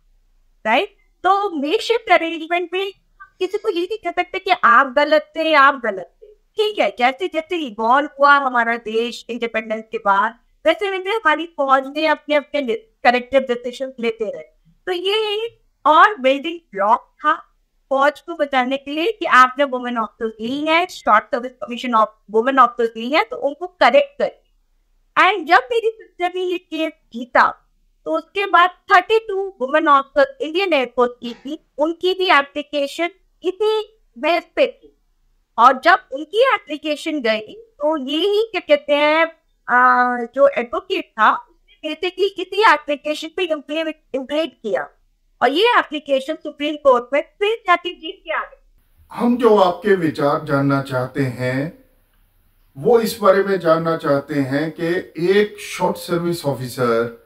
राइट। तो मेक शिफ्ट अरेंजमेंट में किसी को ये नहीं कह सकते कि आप गलत थे, आप गलत थे। ठीक है, जैसे जैसे इवॉल्व हुआ हमारा देश इंडिपेंडेंस के बाद, वैसे वैसे हमारी फौज ने अपने अपने करेक्टिव डिसीजन लेते रहे। तो ये और बिल्डिंग ब्लॉक था फौज को बताने के लिए कि आपने वुमेन ऑफिसर्स ली है, short service commission of women officers ली है, तो उनको करेक्ट करिए। एंड जब मेरी सिस्टर ने ये केस जीता, तो उसके बाद 32 वुमेन ऑफिसर्स इंडियन एयरफोर्स की थी, उनकी भी एप्लीकेशन इसी बेस पे थी। और जब उनकी एप्लीकेशन गई तो यही क्या कहते हैं जो एडवोकेट था उसने बेसिकली किसी एप्लीकेशन पे इम्प्लेट किया, और ये एप्लीकेशन सुप्रीम कोर्ट में फिर जाके जीत के आ गई। हम जो आपके विचार जानना चाहते हैं वो इस बारे में जानना चाहते हैं कि एक शॉर्ट सर्विस ऑफिसर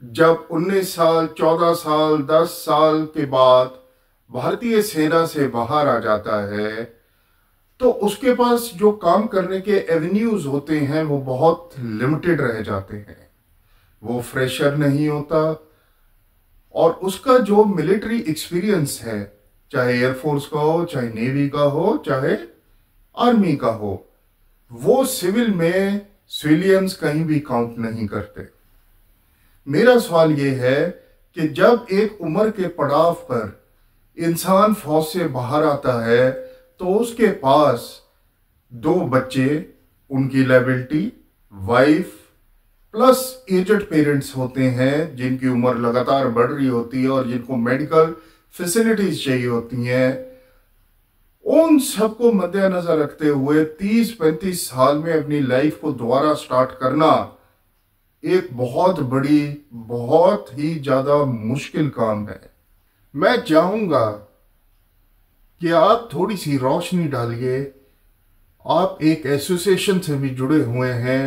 जब 19 साल, 14 साल, 10 साल के बाद भारतीय सेना से बाहर आ जाता है, तो उसके पास जो काम करने के एवेन्यूज होते हैं वो बहुत लिमिटेड रह जाते हैं। वो फ्रेशर नहीं होता, और उसका जो मिलिट्री एक्सपीरियंस है, चाहे एयरफोर्स का हो, चाहे नेवी का हो, चाहे आर्मी का हो, वो सिविल में सिविलियंस कहीं भी काउंट नहीं करते। मेरा सवाल ये है कि जब एक उम्र के पड़ाव पर इंसान फौज से बाहर आता है तो उसके पास 2 बच्चे, उनकी liability, wife plus aged parents होते हैं जिनकी उम्र लगातार बढ़ रही होती है और जिनको मेडिकल फैसिलिटीज चाहिए होती हैं। उन सबको मद्देनजर रखते हुए 30-35 साल में अपनी लाइफ को दोबारा स्टार्ट करना एक बहुत बड़ी, बहुत ही ज्यादा मुश्किल काम है। मैं चाहूंगा कि आप थोड़ी सी रोशनी डालिए। आप एक एसोसिएशन से भी जुड़े हुए हैं,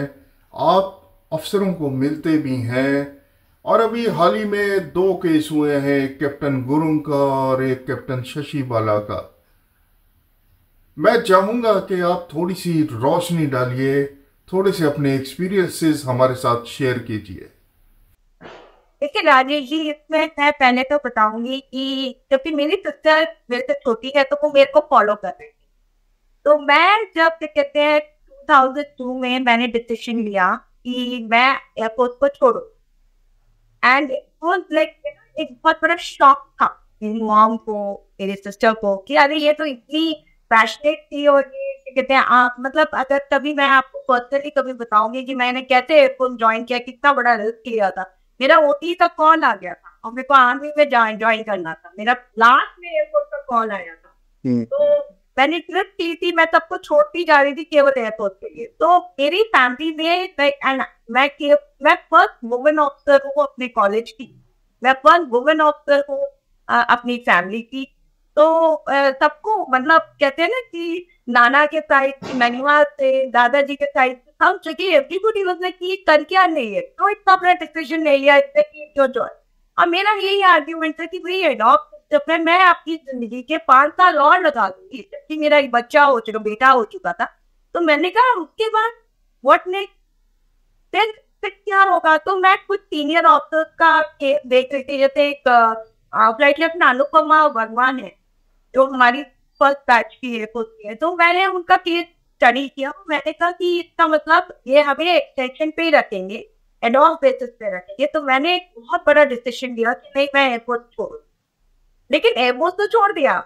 आप अफसरों को मिलते भी हैं, और अभी हाल ही में 2 केस हुए हैं, एक कैप्टन गुरुंग का और एक कैप्टन शशि बाला का। मैं चाहूंगा कि आप थोड़ी सी रोशनी डालिए, थोड़े से अपने एक्सपीरियंसेस हमारे साथ शेयर कीजिए। देखिए राजेश जी, इसमें मैं पहले तो बताऊंगी कि क्योंकि मेरी सिस्टर मेरे से छोटी है तो वो मेरे को फॉलो कर रही थी। तो मैं जब क्या कहते हैं 2002 में मैंने डिसीजन लिया कि मैं एयरफोर्स को छोड़ू, एंड लाइक एक बहुत बड़ा शॉक था मेरी मॉम को, मेरी सिस्टर को, कि अरे ये तो इतनी पैशनेट थी, और ये क्या कहते हैं आप मतलब अगर कभी मैं आपको पर्सनली कभी बताऊंगी कि मैंने कैसे एयरफोर्स ज्वाइन किया, कितना बड़ा रिस्क लिया था। मेरा ओटी का कॉल आ गया था और मेरे को आर्मी में ज्वाइन करना था, मेरा लास्ट में एयरफोर्स का कॉल आया था। तो मैंने ट्रिप की थी, मैं सबको छोड़ती जा रही थी केवल एयरपोर्ट के लिए। तो मेरी फैमिली में मैं फर्स्ट वुमेन ऑफिसर हूँ अपने कॉलेज की, मैं फर्स्ट वुमेन ऑफिसर हूँ अपनी फैमिली की। तो सबको मतलब कहते हैं ना कि नाना के साइड की ननिवा से, दादाजी के साइड से, हम जगह एवरीबॉडी वाज लाइक कि कर क्या नहीं है, तो इतना अपना डिसीजन ले लिया इससे कि जो। और मेरा यही आर्ग्यूमेंट था कि भाई एडॉप्ट जब मैं आपकी जिंदगी के 5 साल और लगा दूंगी, जबकि मेरा एक बच्चा हो चुका, बेटा हो चुका था। तो मैंने कहा उसके बाद व्हाट नेक्स्ट, फिर क्या होगा। तो मैं कुछ सीनियर ऑफिसर्स का केस देख रही थी, जैसे एक फ्लाइट लेफ्टिनेंट अनुपमा भगवान है जो हमारी फर्स्ट बैच की एयरफोर्स की है। तो मैंने उनका केस स्टडी किया, मैंने कहा कि इसका मतलब ये हमें एक्सटेंशन पे ही रखेंगे, एडवांस बेसिस पे रखेंगे। तो मैंने एक बहुत बड़ा डिसीजन लिया कि नहीं, मैं एयरफोर्स छोड़ू। लेकिन एयरफोर्स तो छोड़ दिया,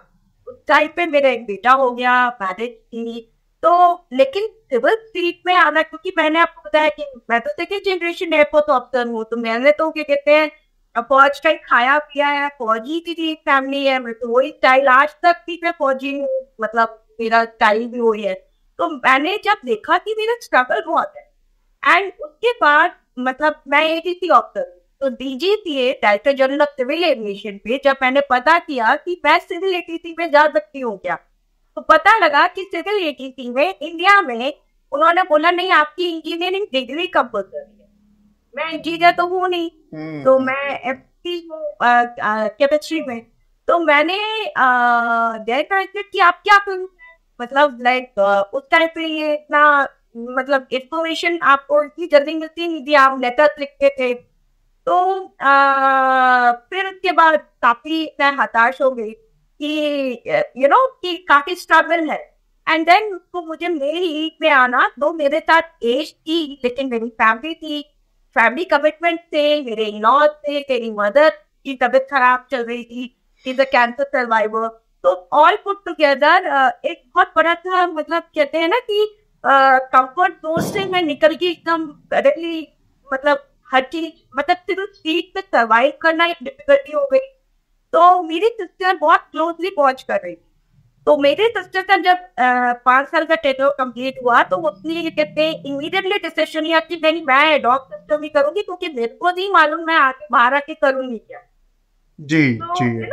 उस टाइम पे मेरा एक बेटा हो गया, मैरिज थी। तो लेकिन सिविल सीट में आना, क्योंकि मैंने आपको बताया कि मैं तो सेकेंड जनरेशन एयरफोर्स ऑफिसर हूँ, तो मैंने तो क्या कहते हैं फौज का ही खाया पिया है, फौजी की फैमिली है, मैं तो वही स्टाइल आज तक भी मैं फौजी हूँ, मतलब मेरा स्टाइल भी वही है। तो मैंने जब देखा कि मेरा स्ट्रगल बहुत है, एंड उसके बाद मतलब मैं एडीसी ऑफिसर, तो DGCA director general of civil aviation पे जब मैंने पता किया कि मैं सिविल एटीसी में जा सकती हूँ क्या, तो पता लगा कि सिविल एटीसी में इंडिया में उन्होंने बोला नहीं, आपकी इंजीनियरिंग डिग्री कंपल्सरी है। मैं इंजीनियर तो हूँ नहीं, तो मैं एफसी हूँ केमिस्ट्री में। तो मैंने देखा कि आप क्या करूँ, मतलब लाइक उस टाइम पे ये इतना मतलब इंफॉर्मेशन आपको इतनी जल्दी मिलती नहीं थी, आप लेटर लिखते थे। तो फिर उसके बाद काफी मैं हताश हो गई कि कि काफी स्ट्रगल है। एंड देन उसको मुझे मेरी लीग में आना, तो मेरे साथ एज थी लेकिन मेरी फैमिली थी, फैमिली कमिटमेंट थे, मेरे इन-लॉज थे, मेरी मदर की तबीयत खराब चल रही थी, she is a cancer survivor. तो ऑल पुट टुगेदर एक बहुत बड़ा था, मतलब कहते हैं ना कि कंफर्ट जोन से मैं निकल के एकदम डायरेक्टली मतलब हर चीज, मतलब सिर्फ सीट पे सर्वाइव करना एक डिफिकल्टी हो गई। तो मेरी सिस्टर बहुत क्लोजली वॉच कर रही थी। तो मेरे सिस्टर का जब 5 साल का टेन्योर कंप्लीट हुआ, तो उसने ये कहते हैं इमीडिएटली डिसीजन लिया कि नहीं, मैं एडॉप्ट सिस्टम ही करूंगी, क्योंकि मेरे को नहीं मालूम मैं आगे बाहर आके करूंगी क्या। जी तो जी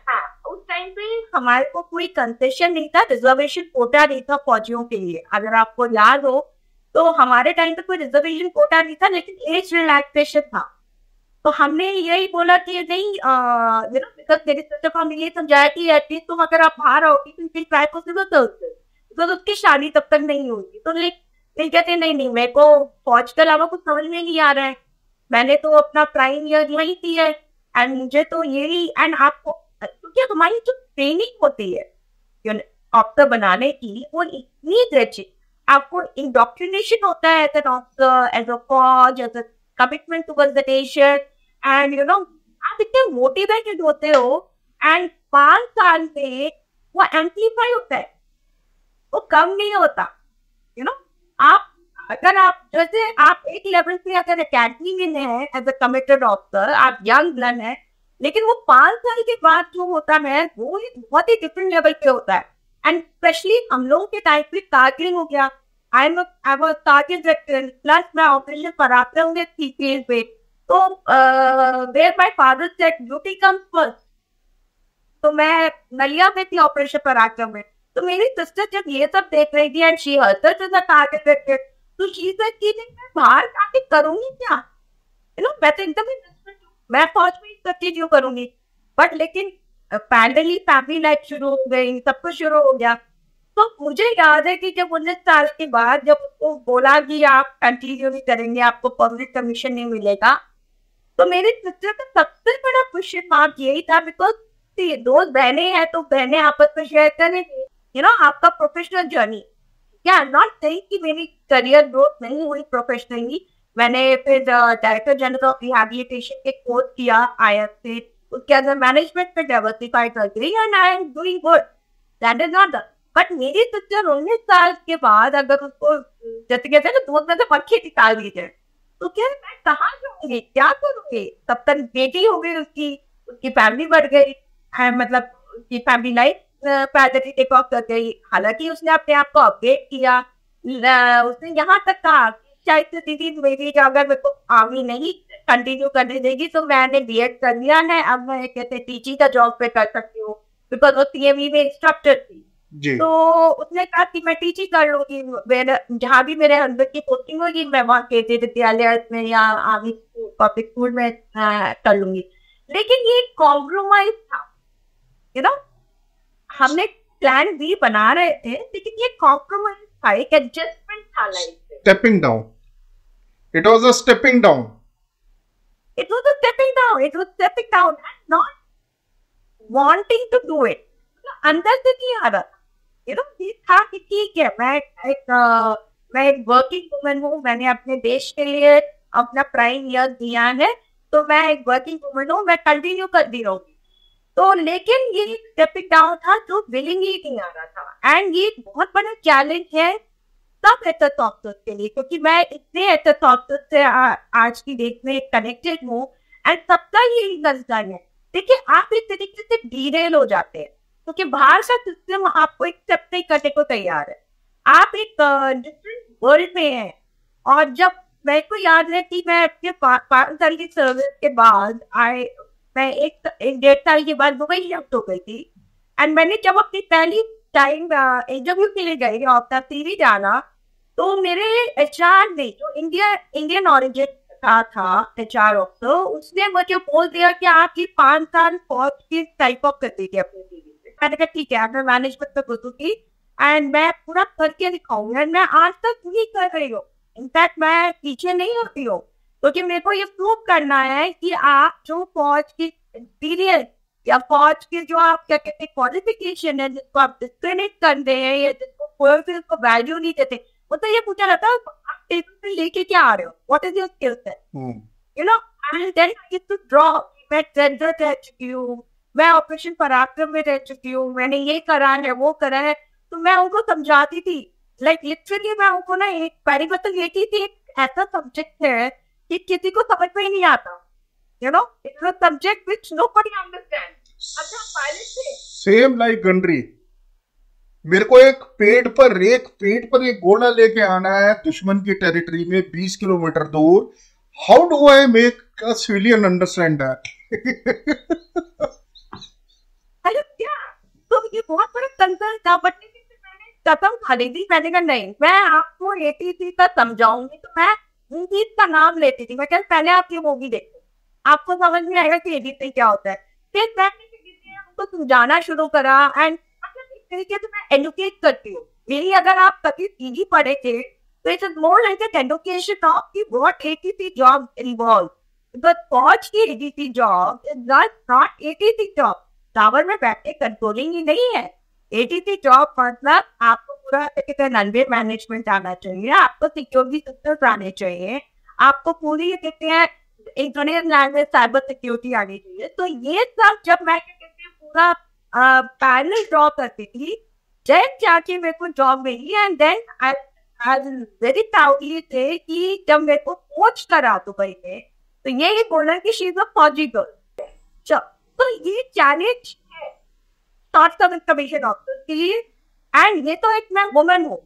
हाँ, उस टाइम पे हमारे को कोई कंसेशन नहीं था, रिजर्वेशन कोटा नहीं था फौजियों के लिए। अगर आपको याद हो तो हमारे टाइम पे कोई रिजर्वेशन कोटा नहीं था, लेकिन एज रिलैक्सेशन था। तो हमने यही बोला कि नहीं, बिकॉज मेरी सिस्टर को हमने ये समझाया कि एटलीस्ट तुम अगर आप बाहर आओगी तो फिर ट्राई पॉसिबल कर तो उसकी शादी तब तक नहीं होगी। तो लेकिन कहते नहीं नहीं, मेरे को फौज के अलावा कुछ समझ में नहीं आ रहा है, मैंने तो अपना प्राइम ईयर यही की है, एंड मुझे तो यही, एंड आपको क्योंकि हमारी जो ट्रेनिंग होती है ऑफिसर बनाने की वो इतनी रची, आपको इंडोक्ट्रिनेशन होता है as an officer, as a फौज, as a commitment towards the nation, and आप इतने मोटिवेटेड होते हो, एंड 5 साल में वो एम्पलीफाई होता है, वो कम नहीं होता। आप अगर आप जैसे आप एक लेवल पे अगर अकेडमी में है एज अ कमिटेड ऑफिसर, आप यंग ब्लड है, लेकिन वो 5 साल के बाद जो होता है वो बहुत ही डिफरेंट लेवल पे होता है। एंड स्पेशली हम लोगों के टाइम पे कारगिल हो गया, I was Kargil veteran, plus मैं ऑपरेशन पराक्रम में थी फील्ड पे। तो where my father said duty comes first, तो मैं नलिया में थी ऑपरेशन पराक्रम में। तो मेरी सिस्टर जब ये सब देख रही थी एंड शी हर्सर टू द टारगेट वेक्टर, तो शी सेड कि मैं बाहर जाके करूंगी क्या, मैं तो एकदम मैं फौज में कंटिन्यू करूंगी। बट लेकिन पैरेलली फैमिली लाइफ शुरू हो गई, सब कुछ शुरू हो गया। तो मुझे याद है कि जब 19 साल के बाद जब उसको बोला कि आप कंटिन्यू नहीं करेंगे, आपको पब्लिक कमीशन नहीं मिलेगा, तो मेरी सिस्टर का सबसे बड़ा क्वेश्चन मार्क यही था, बिकॉज दो बहनें हैं तो बहनें आपस में शेयर करेंगे आपका प्रोफेशनल जर्नी। क्या नॉट सेइंग कि मेरी करियर ग्रोथ नहीं हुई प्रोफेशनली, मैंने फिर डायरेक्टर जनरल ऑफ रिहैबिलिटेशन के कोर्स किया आईएफ से, उसके अंदर मैनेजमेंट में डाइवर्सिफाई कर गई, and I am doing good, that is not the. But मेरी सिस्टर 19 साल के बाद अगर उसको जैसे कहते हैं ना दूध में से पंखे निकाल दीजिए, तो क्या मैं कहाँ जाऊंगी, क्या करूंगी। तब तक बेटी हो गई उसकी, उसकी फैमिली बढ़ गई, मतलब उसकी family life parallelly take off कर गई। हालांकि उसने अपने आप को अपडेट किया, उसने यहाँ तक कहा शायद से दीदी मेरी अगर मेरे को आर्मी नहीं कंटिन्यू करने देगी तो मैंने बीएड कर लिया है, अब मैं कहते टीचिंग का जॉब पे कर सकती हूँ, बिकॉज वो सीएमई में इंस्ट्रक्टर थी। तो उसने कहा कि मैं टीचिंग कर लूंगी, जहाँ भी मेरे हस्बैंड की पोस्टिंग होगी मैं वहाँ केंद्रीय विद्यालय में या आर्मी पब्लिक स्कूल में कर लूंगी। लेकिन ये कॉम्प्रोमाइज था, हमने प्लान बी बना रहे थे, लेकिन ये कॉम्प्रोमाइज था, एक एडजस्टमेंट था लाइफ में। Stepping down. It was a stepping down. It was a stepping down. It was stepping down and not wanting to do it. अंदर से नहीं आ रहा, ये था कि ठीक है मैं एक वर्किंग वुमन हूँ, मैंने अपने देश के लिए अपना प्राइम ईयर दिया है, तो मैं एक वर्किंग वुमन हूँ, मैं कंटिन्यू करती रहूंगी। तो लेकिन ये स्टेपिंग डाउन था जो विलिंगली नहीं आ रहा था, एंड ये बहुत बड़ा चैलेंज है सब एथेटिक ऑफिसर्स के लिए, क्योंकि मैं इतने एथेटिक ऑफिसर्स से आज की डेट में कनेक्टेड हूँ, एंड सबका यही कंसर्न है। देखिए आप एक तरीके से डीरेल हो जाते हैं क्योंकि बाहर का सिस्टम आपको एक्सेप्ट नहीं करने को तैयार है। आप एक डिफरेंट वर्ल्ड में हैं। और जब मेरे को याद है कि मैं अपने 5 साल की सर्विस के बाद मैं एक 1.5 साल के बाद दुबई शिफ्ट हो गई थी। एंड मैंने जब अपनी पहली टाइम इंटरव्यू के लिए गई और अपना सीवी डाला, तो मेरे एचआर ने, जो इंडियन ऑरिजिन का था एचआर ऑफिसर, उसने मुझे बोल दिया कि आप ये 5 साल फौज की टाइप ऑफ कर दीजिए अपने सीवी पे। मैंने कहा ठीक है, मैं मैनेजमेंट पे घुसूंगी एंड मैं पूरा करके दिखाऊंगी। एंड मैं आज तक नहीं कर रही हूँ, इनफैक्ट मैं पीछे नहीं होती हूँ, क्योंकि मेरे को ये प्रूव करना है कि आप जो फौज की एक्सपीरियंस या फौज की जो आप क्या कहते हैं क्वालिफिकेशन है, जिसको आप डिस्क्रेडिट कर दे हैं या जिसको कोई भी उसको वैल्यू नहीं देते, वो तो ये पूछा जाता है आप टेबल पे लेके क्या आ रहे हो, what is your skill set, you know. And then I used to draw, मैं ट्रेंडर रह चुकी हूँ, मैं ऑपरेशन पराक्रम में रह चुकी हूँ, मैंने ये करा है वो करा है। तो मैं उनको समझाती थी, लाइक लिटरली मैं उनको ना एक पहली बात तो ये थी कि एक ऐसा सब्जेक्ट है कि किसी को समझ में ही नहीं आता, you know, it's a subject which nobody understand. अच्छा पायलट से सेम लाइक गनरी, मेरे को एक पेड़ पर एक गोला लेके आना है दुश्मन की टेरिटरी में 20 किलोमीटर दूर। How do I make a civilian understand that? अरे क्या, तो ये बहुत बड़ा कंसर्न था। बट मैंने कसम खा ली थी, मैंने कहा नहीं, मैं आपको एटीसी का समझाऊंगी। तो मैं मूवीज का नाम लेती थी, मैं कहा पहले आप ये मूवी देखो, आपको समझ में आएगा कि एटीसी क्या होता है। फिर मैंने उनको समझाना शुरू करा एंड मतलब इस तरीके से मैं एडुकेट करती हूँ। मेरी अगर आप कभी पीजी पढ़े थे तो it is more like an education of की what ATC job involve. But फौज की ATC job is not ATC job. Tower में बैठे कंट्रोलिंग ही नहीं है। एटीसी जॉब मतलब आपको पूरा रनवे मैनेजमेंट आना चाहिए, आपको सिक्योरिटी सिस्टम्स आने चाहिए, आपको पूरी कहते हैं इंटरनेट लैंग्वेज साइबर सिक्योरिटी आनी चाहिए। तो ये सब जब मैं कहते हैं पूरा पैरेलल ड्रॉ करती थी, जब जाके मेरे को जॉब मिली। And then I very proudly थे कि जब मेरे को कोच करा दुबई में, तो ये बोला कि शी इज अ फौजी गर्ल। तो ये चैलेंज है थॉट कमीशन ऑफिसर के लिए। एंड ये तो एक मैं वुमन हूँ,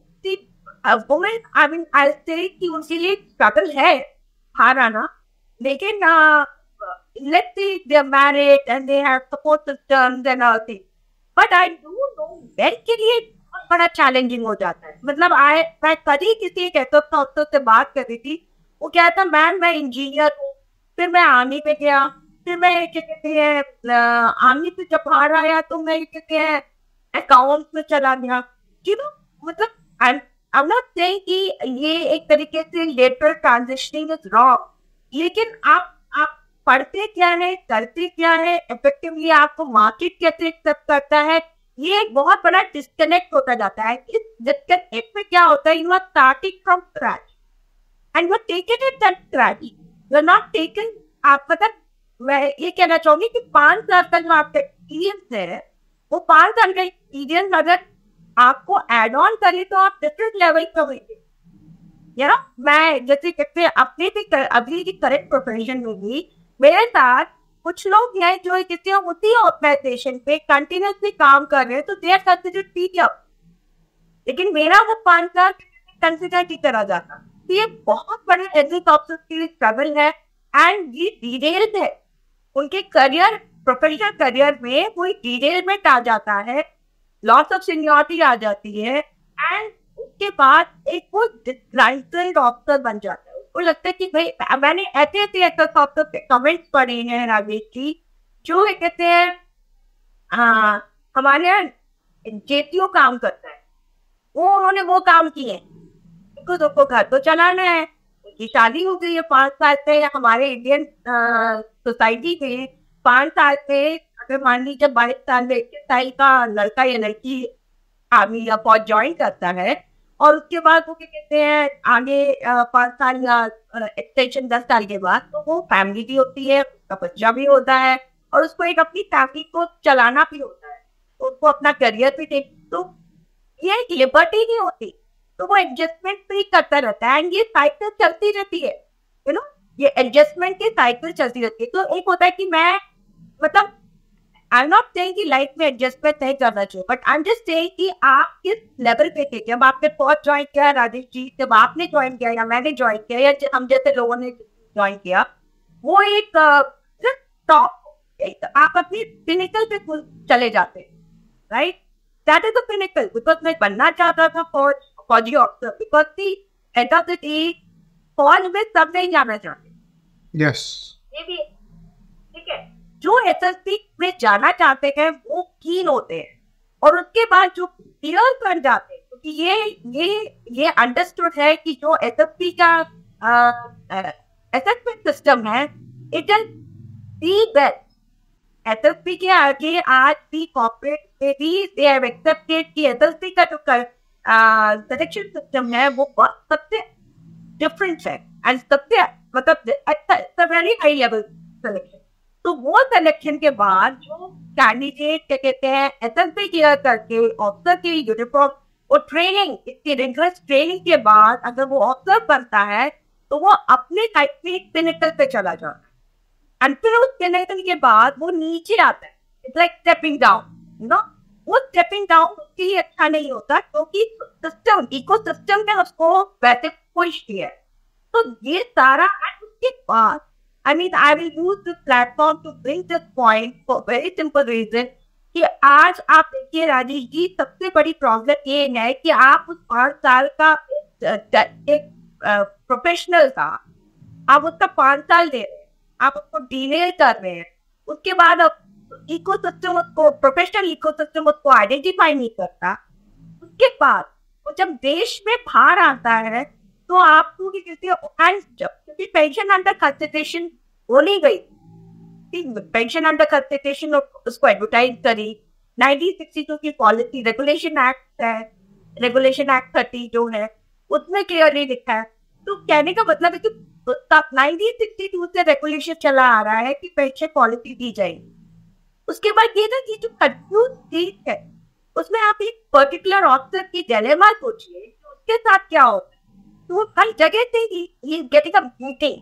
वुमेन आई मीन आई से कि उनके लिए स्ट्रगल है हार आना, लेकिन let's see they're married and they have support systems and all things, but I do know men के लिए बहुत बड़ा चैलेंजिंग हो जाता है। मतलब मैं कभी किसी एक ऐसे से बात कर रही थी, वो क्या था, मैम मैं इंजीनियर हूँ, फिर मैं आर्मी पे गया, फिर मैं क्या कहते हैं आर्मी से जब बाहर आया तो मैं कहते हैं अकाउंट में चला गया। मतलब I'm not saying कि ये एक तरीके से लेटरल ट्रांजिशनिंग इज रॉन्ग, लेकिन आप पढ़ते क्या है, करते क्या है, इफेक्टिवली आपको मार्केट कैसे एक्सेप्ट करता है, ये एक बहुत बड़ा डिस्कनेक्ट होता जाता है। इस डिस्कनेक्ट में क्या होता है, you are starting from scratch and you are taking it that scratch, you are not taking. आप मतलब मैं ये कहना चाहूंगी कि 5 साल का जो आपका एक्सपीरियंस है, वो 5 साल का एक्सपीरियंस अगर आपको एड ऑन करे तो आप डिफरेंट लेवल पे होंगे। यू नो, मैं जैसे कहते हैं अपने भी अभी की करेक्ट प्रोफेशन में भी मेरे साथ कुछ लोग हैं जो किसी उसी ऑर्गेनाइजेशन पे कंटिन्यूसली काम कर रहे हैं, तो दे आर कंसिडर्ड पीरियड, लेकिन मेरा वो 5 साल कंसिडर नहीं करा जाता। तो ये बहुत बड़ा एथिक ऑफिसर के लिए स्ट्रगल है एंड ये डिटेल्ड है उनके करियर, प्रोफेशनल करियर में कोई डिटेलमेंट आ जाता है, लॉस ऑफ सीनियरिटी आ जाती है एंड उसके बाद एक वो डिस्ग्राइटेड ऑफिसर बन जाता है। उसको लगता है कि भाई मैंने ऐसे ऑफिसर पे कमेंट्स पढ़े हैं राजेश जी, जो कहते हैं हमारे यहाँ जेपीओ काम करता है, वो उन्होंने वो काम किए, उसको घर तो चलाना है, उनकी शादी हो गई है 5 साल से। हमारे इंडियन सोसाइटी में 5 साल से अगर मान लीजिए 22 साल में 21 साल का लड़का या लड़की आर्मी या फौज ज्वाइन करता है और उसके बाद वो क्या कहते हैं आगे 5 साल या एक्सटेंशन 10 साल के बाद तो वो फैमिली भी होती है, उसका बच्चा भी होता है और उसको एक अपनी फैमिली को चलाना भी होता है, तो उसको अपना करियर भी देख, तो ये लिबर्टी नहीं होती, तो वो एडजस्टमेंट भी करता रहता है एंड ये साइकिल चलती रहती है, यू नो। ये एडजस्टमेंट की साइकिल चलती रहती है। तो एक होता है कि मैं मतलब आई एम नॉट सेइंग कि लाइफ में एडजस्टमेंट नहीं करना चाहिए, but I am just saying कि आप किस लेवल पे थे। जब आपने फौज ज्वाइन किया राजेश जी, जब आपने ज्वाइन किया या मैंने ज्वाइन किया या हम जैसे लोगों ने ज्वाइन किया, वो एक टॉप, आप अपनी पिनिकल पे चले जाते हैं, right? That is the pinnacle. Because मैं बनना चाहता था फौजी officer, because the end of the day फौज में सब नहीं जाना चाहते। यस, ये भी ठीक है। जो एसएसपी में जाना चाहते हैं वो कीन होते हैं, और उसके बाद जो क्लियर बन जाते हैं, क्योंकि ये अंडरस्टूड है कि जो एसएसपी का असेसमेंट सिस्टम है, it is the best. SSP के आगे आज भी कॉर्पोरेट में भी दे हैव एक्सेप्टेड कि एसएसपी का जो सिलेक्शन सिस्टम है वो सबसे डिफरेंट है एंड सबसे मतलब अच्छा, वेरी हाई लेवल सिलेक्शन। तो वो सिलेक्शन के बाद जो कैंडिडेट क्या कहते हैं एसएसपी क्लियर करके ऑफिसर की यूनिफॉर्म और ट्रेनिंग, इसकी रिगरस ट्रेनिंग के बाद अगर वो ऑफिसर बनता है तो वो अपने लाइफ में एक पिनिकल पे चला जाता है। एंड फिर उस पिनिकल के बाद वो नीचे आता है, it's like stepping down, you know. वो स्टेपिंग डाउन उसके लिए अच्छा नहीं होता, क्योंकि सिस्टम, इकोसिस्टम ने उसको वैसे पुश किया है। तो ये सारा, एंड उसके बाद I mean, I will use this platform to bring this point for very simple reason कि आज आप देखिए राजेश जी, सबसे बड़ी प्रॉब्लम ये है कि आप उस 5 साल का एक प्रोफेशनल था, आप उसका 5 साल दे रहे हैं, आप उसको डिले कर रहे हैं, उसके बाद अब इकोसिस्टम उसको, प्रोफेशनल इकोसिस्टम उसको आइडेंटिफाई नहीं करता। उसके बाद वो जब देश में बाहर आता है तो आपको क्योंकि पेंशन अंडर कंसिडरेशन हो नहीं गई, पेंशन अंडर कंसिडरेशन उसको एडवर्टाइज करी, 1962 की पॉलिसी रेगुलेशन एक्ट है, रेगुलेशन एक्ट 30 जो है उसमें क्लियरली लिखा है। तो कहने का मतलब है कि 1962 से रेगुलेशन चला आ रहा है कि पेंशन पॉलिसी दी जाएगी। उसके बाद ये ना कि जो कंफ्यूज चीज है उसमें आप एक पर्टिकुलर ऑफिसर की डिलेमा सोचिए कि उसके साथ क्या होता है। तो हर जगह से ही getting a meeting,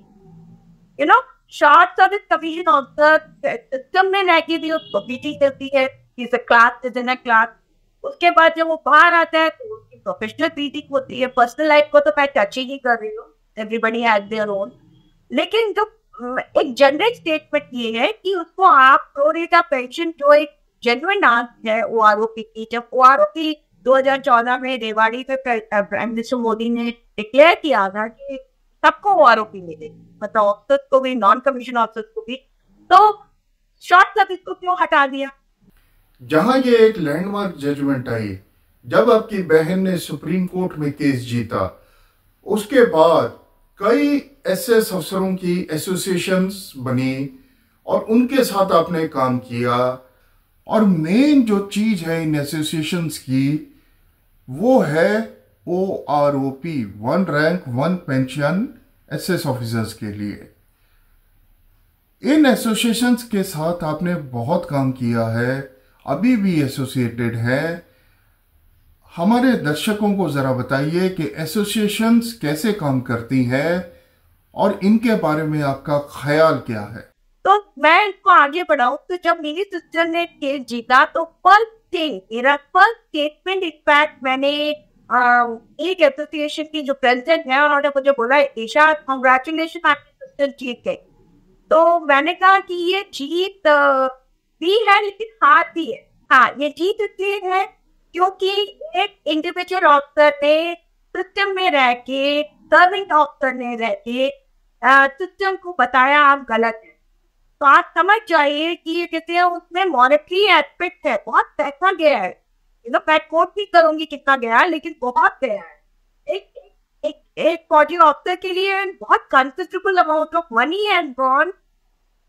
you know, short service commission officer system में रह के भी उसको मीटिंग करती है, is a class, is in a class. उसके बाद जब वो बाहर आता है तो उसकी प्रोफेशनल मीटिंग होती है। पर्सनल लाइफ को तो मैं टच ही नहीं कर रही हूँ, एवरीबडी हैज देयर ओन। लेकिन जो एक जनरल स्टेटमेंट ये है कि उसको आप प्रो रेटा पेंशन, जो एक जेन्युइन आंसर है ओआरओपी की, जब ओआरओपी 2014 में रेवाड़ी पे प्राइम मिनिस्टर मोदी ने डिक्लेयर किया था कि सबको ओआरओपी मिलेगी, मतलब ऑफिसर्स को भी, नॉन कमीशन ऑफिसर्स को भी, तो शॉर्ट सर्विस को क्यों हटा दिया? जहां ये एक लैंडमार्क जजमेंट आई, जब आपकी बहन ने सुप्रीम कोर्ट में केस जीता, उसके बाद कई एसएस अफसरों की एसोसिएशंस बनी और उनके साथ आपने काम किया। और मेन जो चीज है इन एसोसिएशंस की वो है OROP, 1 rank 1 pension SS officers के लिए। इन एसोसिएशंस के साथ आपने बहुत काम किया है, अभी भी एसोसिएटेड है। हमारे दर्शकों को जरा बताइए कि एसोसिएशंस कैसे काम करती हैं और इनके बारे में आपका ख्याल क्या है। तो मैं इसको आगे बढ़ाऊं तो जब मेरी सिस्टर ने केस जीता तो फर्स्ट थिंग, मेरा फर्स्ट स्टेटमेंट, इनफैक्ट मैंने एक एसोसिएशन की जो प्रेसिडेंट है उन्होंने मुझे बोला, ईशा कांग्रेचुलेशन, आपकी सिस्टर जीत गई। तो मैंने कहा कि ये जीत भी है लेकिन हार भी है। हाँ, ये जीत इसलिए है क्योंकि एक इंडिविजुअल ऑफिसर ने सिस्टम में रह के, सर्विंग ऑफिसर ने रह के सिस्टम को बताया आप गलत है। तो आप समझ जाइए कि ये कहते हैं उसमें मॉनेटरी एस्पेक्ट है, बहुत पैसा गया है, मैं कोट नहीं करूंगी कितना गया है लेकिन बहुत गया है। एक फौजी ऑफिसर के लिए बहुत considerable amount of money has gone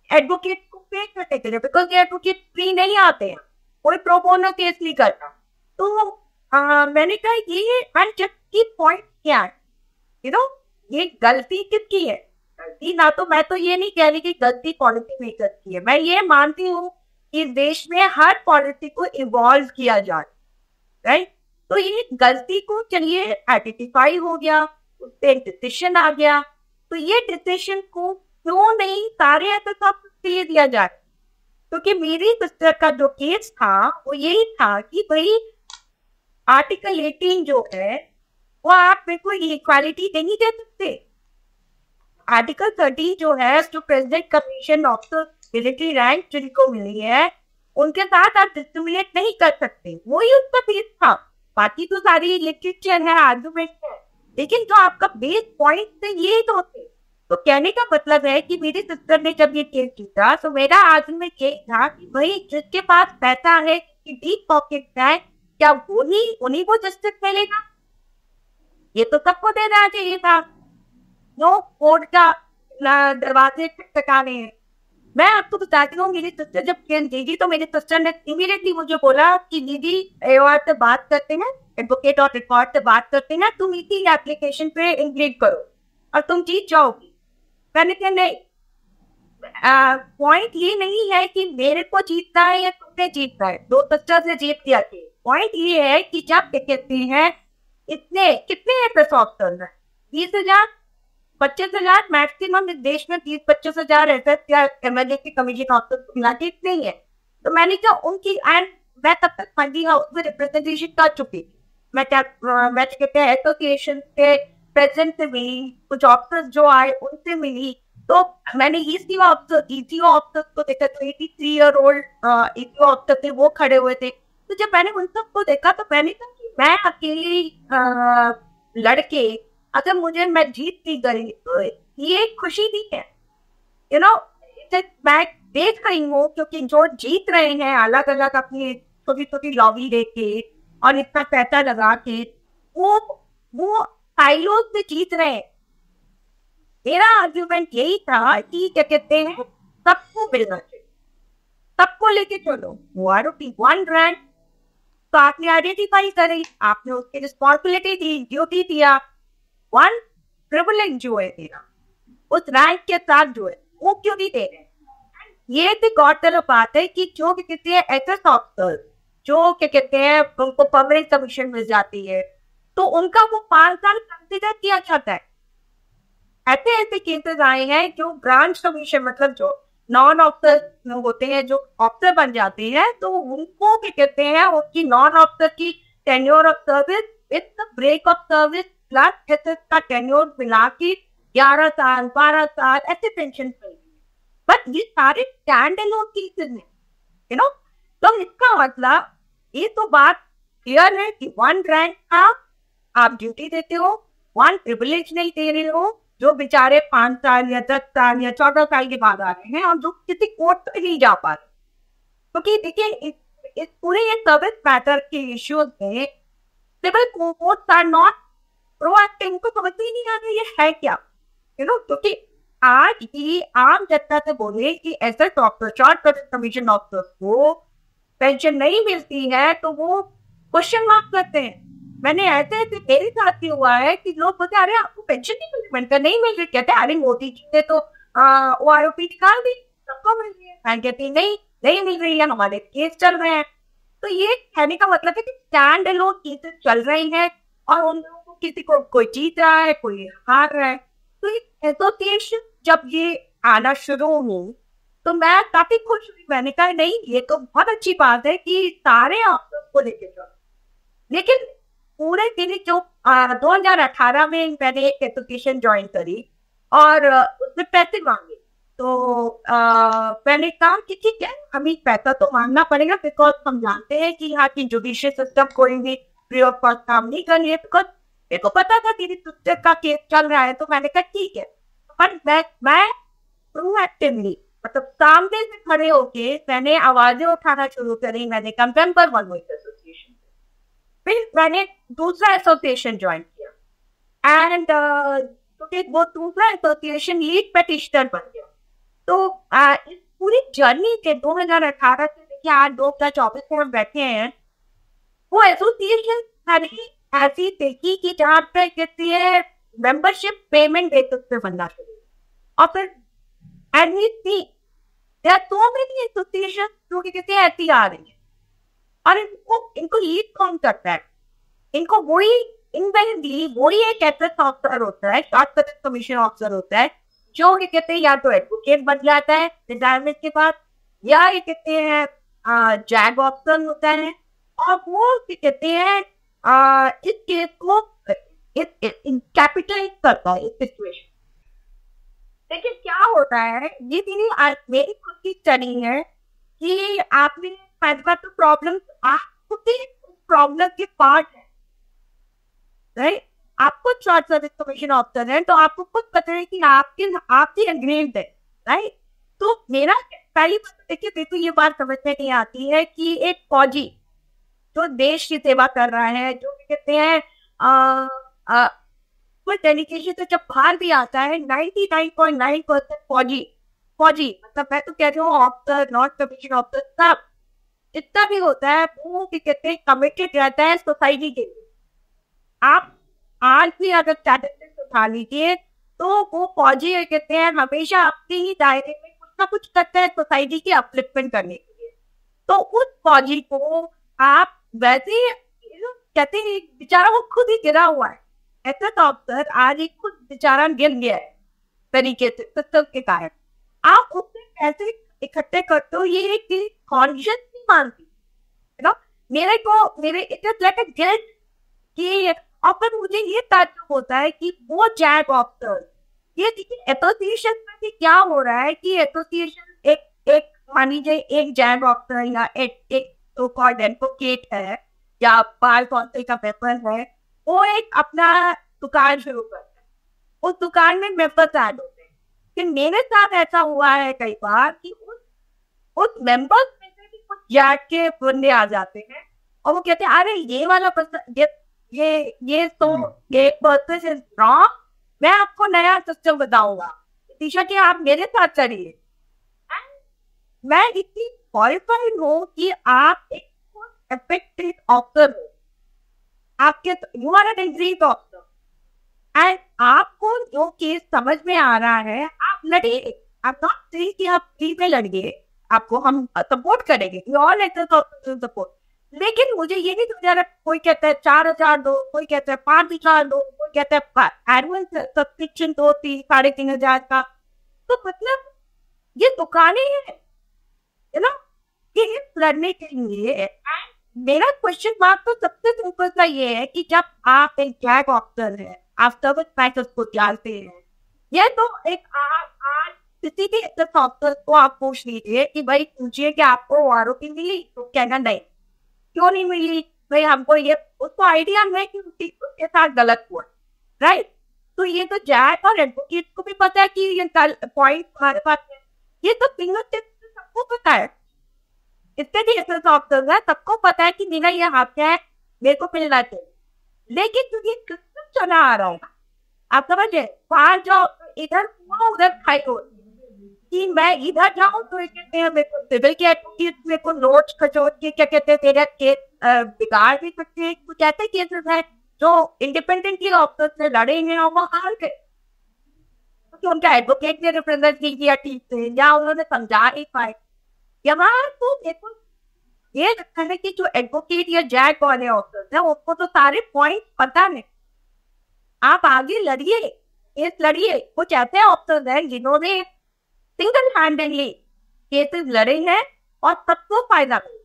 advocate को पे करने के लिए, बिकॉज ये एडवोकेट फ्री नहीं आते हैं, कोई प्रो बोनो केस नहीं करता। तो मैंने कहा ये की पॉइंट क्या है, ये गलती किसकी है? गलती ना, तो मैं तो ये नहीं कह रही कि गलती पॉलिसी मेकर की है, मैं ये मानती हूँ कि देश में हर पॉलिसी को इवॉल्व किया जाए, राइट? तो ये गलती को चलिए आइडेंटिफाई हो गया, उस पर डिसीजन आ गया, तो ये डिसीजन को क्यों नहीं सारे एहतसाब के दिया जाए? क्योंकि मेरी सिस्टर का जो केस था वो यही था कि भाई आर्टिकल 18 जो है वो आप मेरे को इक्वालिटी नहीं दे सकते। आर्टिकल 30 जो है, जो president commission of the military rank जिनको मिली है उनके साथ आप डिस्क्रिमिनेट नहीं कर सकते, वही उसका बेस था। बाकी तो सारी लिटरेचर है, आर्गुमेंट है, लेकिन जो आपका बेस पॉइंट थे ये तो थे। तो कहने का मतलब है कि मेरी सिस्टर ने जब ये केस जीता तो मेरा आर्गुमेंट ये था कि भाई जिसके पास पैसा है, डीप पॉकेट है, क्या उन्हीं को जस्टिस मिलेगा? ये तो सबको देना चाहिए था। नो कोर्ट का दरवाजे खटखटाने हैं। मैं आपको बताती हूँ, मेरी सिस्टर जब केस जीती तो मेरी सिस्टर ने इमीडिएटली मुझे बोला कि दीदी एओआर से बात करते हैं, एडवोकेट और रिकॉर्ड से बात करते हैं, तुम इसी एप्लीकेशन पे इंक्लूड करो और तुम जीत जाओगी। मैंने कहा नहीं, पॉइंट ये नहीं है कि मेरे को जीतना है या तुमने जीतना है, दो सिस्टर से जीत दिया। पॉइंट ये है कि जब कहते हैं इतने कितने एफएस ऑफिसर हैं, 20,000 25,000 मैक्सिमम इस देश में 30-25,000 एफएस या एमएलए की कमीशन ऑफिसर मिलाते इतने ही है। तो मैंने कहा उनकी एंड मैं तब तक फंडी हाउस में रिप्रेजेंटेशन कर चुकी थी। मैं कहते हैं एसोसिएशन के प्रेसिडेंट से मिली, कुछ ऑफिसर्स जो आए उनसे मिली, तो मैंने ईसीओ ऑफिसर को देखा, तो 83 ईयर ओल्ड ईसीओ ऑफिसर थे, वो खड़े हुए थे। तो जब मैंने उन सबको देखा तो मैंने कहा कि मैं अकेली लड़के अगर मैं जीतती गई तो ये खुशी नहीं है। यू नो, मैं देख रही हूँ क्योंकि जो जीत रहे हैं अलग अलग अपनी छोटी छोटी लॉबी लेके और इतना पैसा लगा के, वो साइलों से जीत रहे हैं। मेरा आर्ग्यूमेंट यही था कि क्या कहते हैं सबको मिलना चाहिए, सबको लेके चलो। वन रैंक तो आपने आइडेंटिफाई करी, आपने उसकी रिस्पॉन्सिबिलिटी दी, ड्यूटी दिया। वन प्रिविलेज जो है तेरा उस रैंक के साथ जो है वो क्यों नहीं दे रहे? ये भी गौरतलब बात है कि जो कहते हैं एसएस ऑफिसर जो क्या कहते हैं उनको परमानेंट कमीशन मिल जाती है तो उनका वो 5 साल कंसिडर किया जाता है। ऐसे ऐसे केसेस आए हैं जो ब्रांच कमीशन मतलब जो नॉन ऑफिसर होते हैं, जो ऑफिसर बन जाते हैं, तो उनको क्या कहते हैं उनकी नॉन ऑफिसर की tenure of service with break of service plus SS का टेन्योर मिला के 11 साल 12 साल ऐसे पेंशन मिलती है। बट ये सारे स्टैंड अलोन केसेस हैं, यू नो। तो इसका मतलब ये तो बात क्लियर है कि वन रैंक का आप ड्यूटी देते हो, वन प्रिविलेज नहीं दे रहे हो, जो बेचारे 5 साल या 10 साल या 14 साल के बाद आ रहे हैं और जो किसी कोर्ट तक नहीं जा पा रहे। क्योंकि देखिए इस पूरे ये सर्विस मैटर के इश्यूज में civil courts are not proactive, इनको समझ ही नहीं आ रहा ये है क्या, यू नो। क्योंकि आज ये आम जनता से बोले कि ऐसे डॉक्टर शॉर्ट कमीशन ऑफिसर्स को पेंशन नहीं मिलती है तो वो क्वेश्चन मार्क करते हैं। मैंने ऐसे मेरे साथ भी हुआ है कि लोग बोलते अरे आपको पेंशन नहीं मिल रही, मैंने नहीं मिल रही, कहते अरे मोदी जी ने तो OROP निकाल दी, सबको मिल रही है। मैं कहती नहीं मिल रही है, हमारे केस चल रहे हैं। तो ये कहने का मतलब है कि स्टैंड अलोन केसेस चल रहे हैं और उन लोगों को किसी को कोई जीत रहा है कोई हार रहा है। तो एसोसिएशन जब ये आना शुरू हो तो मैं काफी खुश हुई। मैंने कहा नहीं ये तो बहुत अच्छी बात है कि सारे ऑफिसर्स को लेके चलो। लेकिन पूरे दिन जो 2018 में मैंने एक एसोसिएशन ज्वाइन करी और उसमें पैसे मांगे, तो मैंने कहा कि ठीक है हमें पैसा तो मांगना पड़ेगा बिकॉज हम जानते हैं कि यहाँ की जुडिशियल सिस्टम कोई भी फ्री ऑफ कॉस्ट काम नहीं कर रही है। बिकॉज मेरे को पता था कि सिस्टर का केस चल रहा है, तो मैंने कहा ठीक है। पर मैं प्रोएक्टिवली मतलब सामने से खड़े होके मैंने आवाजें उठाना शुरू करी। मैंने कंपेम्बर वन एसोसिएशन, फिर मैंने दूसरा एसोसिएशन ज्वाइन किया एंड वो दूसरा एसोसिएशन लीड पेटिशनर बन गया। तो इस पूरी जर्नी के 2018 से देखिए आज 2024 में हम बैठे हैं, वो एसोसिएशन सारी ऐसी देखी कि जहाँ पे कहती है मेंबरशिप पेमेंट बेसिस पे बनना शुरू, और फिर तो मेरी एसोसिएशन जो कि कहते हैं ऐसी आ रही है और इनको लीड कौन करता है? इनको वही इनवेरिएबली वही एक एथिक्स ऑफिसर होता है, चार्टर्ड कमीशन ऑफिसर होता है, जो ये कहते हैं या तो एडवोकेट बन जाता है रिटायरमेंट के बाद, या ये कहते हैं जैग ऑफिसर होता है, और वो कहते हैं इस केस को कैपिटलाइज करता है इस सिचुएशन। लेकिन क्या होता है, ये मेरी खुद की स्टडी है कि आपने पहली बार तो प्रॉब्लम, आप खुद ही प्रॉब्लम के पार्ट है, राइट? आपको शॉर्ट सर्विस कमीशन ऑफिसर है, तो आपको खुद पता है कि आपकी एग्रीमेंट है, राइट? तो मेरा पहली बात देखिए, देखो ये बात समझ में नहीं आती है कि एक फौजी जो देश की सेवा कर रहा है, जो कहते हैं कोई डेडिकेशन से जब बाहर भी आता है, 99.9% फौजी मतलब मैं तो कह रही हूँ ऑफिसर, नॉट कमीशन ऑफिसर, सब जितना भी होता है वो कहते हैं कमिटेड रहता है सोसाइटी के लिए। आप आज भी अगर स्टैटिस्टिक्स उठा लीजिए तो वो फौजी कहते हैं हमेशा अपने ही दायरे में कुछ ना कुछ करते हैं सोसाइटी की अपलिफ्टमेंट करने के लिए। तो उस फौजी को आप वैसे कहते हैं बेचारा वो खुद ही गिरा हुआ है, ऐसा तो अफसर आज एक खुद बेचारा गिर गया है तरीके से सिस्टम के कारण, आप उससे पैसे इकट्ठे करते हो, ये एक कॉन्शियस नहीं मानती है ना। मेरे it is like a guilt कि और फिर मुझे ये ताज्जुब होता है कि वो जैग ऑफिसर, ये देखिए एसोसिएशन में भी क्या हो रहा है कि एसोसिएशन एक मान लीजिए एक जैग ऑफिसर या एक तो कॉल्ड एडवोकेट है या बार काउंसिल का मेंबर है, वो एक अपना दुकान शुरू करता है, उस दुकान में मेंबर्स ऐड होते हैं। फिर मेरे साथ ऐसा हुआ है कई बार कि उस मेंबर्स में से भी कुछ जैग के बंदे आ जाते हैं और वो कहते हैं अरे ये वाला पर्सन ये पर्सन इज रॉन्ग, मैं आपको नया सिस्टम बताऊंगा, तीशा जी आप मेरे साथ चलिए। मैं इतनी क्वालिफाइड हूँ कि आप एक इफेक्टिव ऑफिसर हो, आपके you are an aggrieved officer and आपको जो केस समझ में आ रहा है आप लड़िए, आप नॉट सेइंग कि आप फ्री में लड़िए, आपको हम सपोर्ट करेंगे, वी ऑल एक्सेस सपोर्ट। लेकिन मुझे ये नहीं समझा रहा, कोई कहता है 4,000 दो, कोई कहता है 5,000 दो, कोई कहता है एनुअल सब्सक्रिप्शन दो 3,500 का। तो मतलब ये दुकानें हैं ना कि लड़ने के लिए। मेरा क्वेश्चन मार्क तो सबसे सिंपल सा ये है कि जब आप एक जैग ऑफिसर है, आप सर्विस पैकेज को जानते हैं, ये तो एक आज किसी भी ऑफिसर को आप पूछ लीजिए कि भाई पूछिए कि आपको आरोपी मिली, तो कहना नहीं, क्यों नहीं मिली भाई, हमको ये उसको आइडिया है कि उसके साथ गलत हुआ, राइट? तो ये तो जैग और एडवोकेट को भी पता है कि ये पॉइंट हमारे पास है, ये तो फिंगर टिप सबको पता है, इससे भी एसेस ऑफिसर है, सबको पता है कि मेरा ये हाथ है, मेरे को मिलना चाहिए। लेकिन क्योंकि सिस्टम चला आ रहा होगा, आप समझे, बाहर जाओ इधर उधर खाई हो कि मैं इधर जाऊं तो ये कहते हैं मेरे को सिविल के एडवोकेट मेरे को नोट्स खचोट के क्या कहते हैं तेरा केस बिगाड़ भी सकते हैं। कुछ ऐसे केसेस हैं जो इंडिपेंडेंटली ऑफिसर से लड़े हैं और वो हार गए क्योंकि उनका एडवोकेट ने रिप्रेजेंट नहीं किया ठीक से या उन्होंने समझा नहीं पाए। यहाँ तो देखो ये लगता है कि जो एडवोकेट या जैग वाले ऑफिसर हैं उनको तो सारे पॉइंट पता है, आप आगे लड़िए, केस लड़िए। कुछ ऐसे ऑफिसर हैं जिन्होंने सिंगल हैंडेडली केसेस लड़े हैं और सबको फायदा मिला।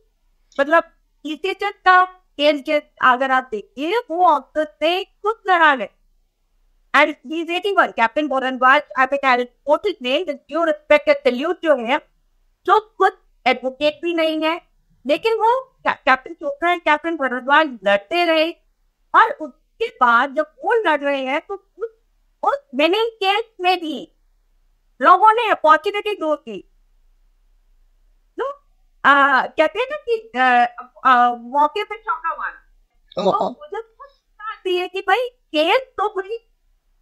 मतलब ईसीएचएस का केस अगर आप देखिए वो ऑफिसर ने खुद लड़ा है एंड ही इज 81 कैप्टन बोरनवाज, I will quote his name with due respect and salute, जो है जो खुद एडवोकेट भी नहीं है, लेकिन वो कैप्टन चोपड़ा एंड कैप्टन बोरनवाज लड़ते रहे और उसके बाद जब वो लड़ रहे हैं तो उस विनिंग केस में भी लोगों ने अपॉर्चुनिटी दो की। कहते हैं ना कि मौके पे चौका मारा, तो मुझे आती है कि भाई केस तो भाई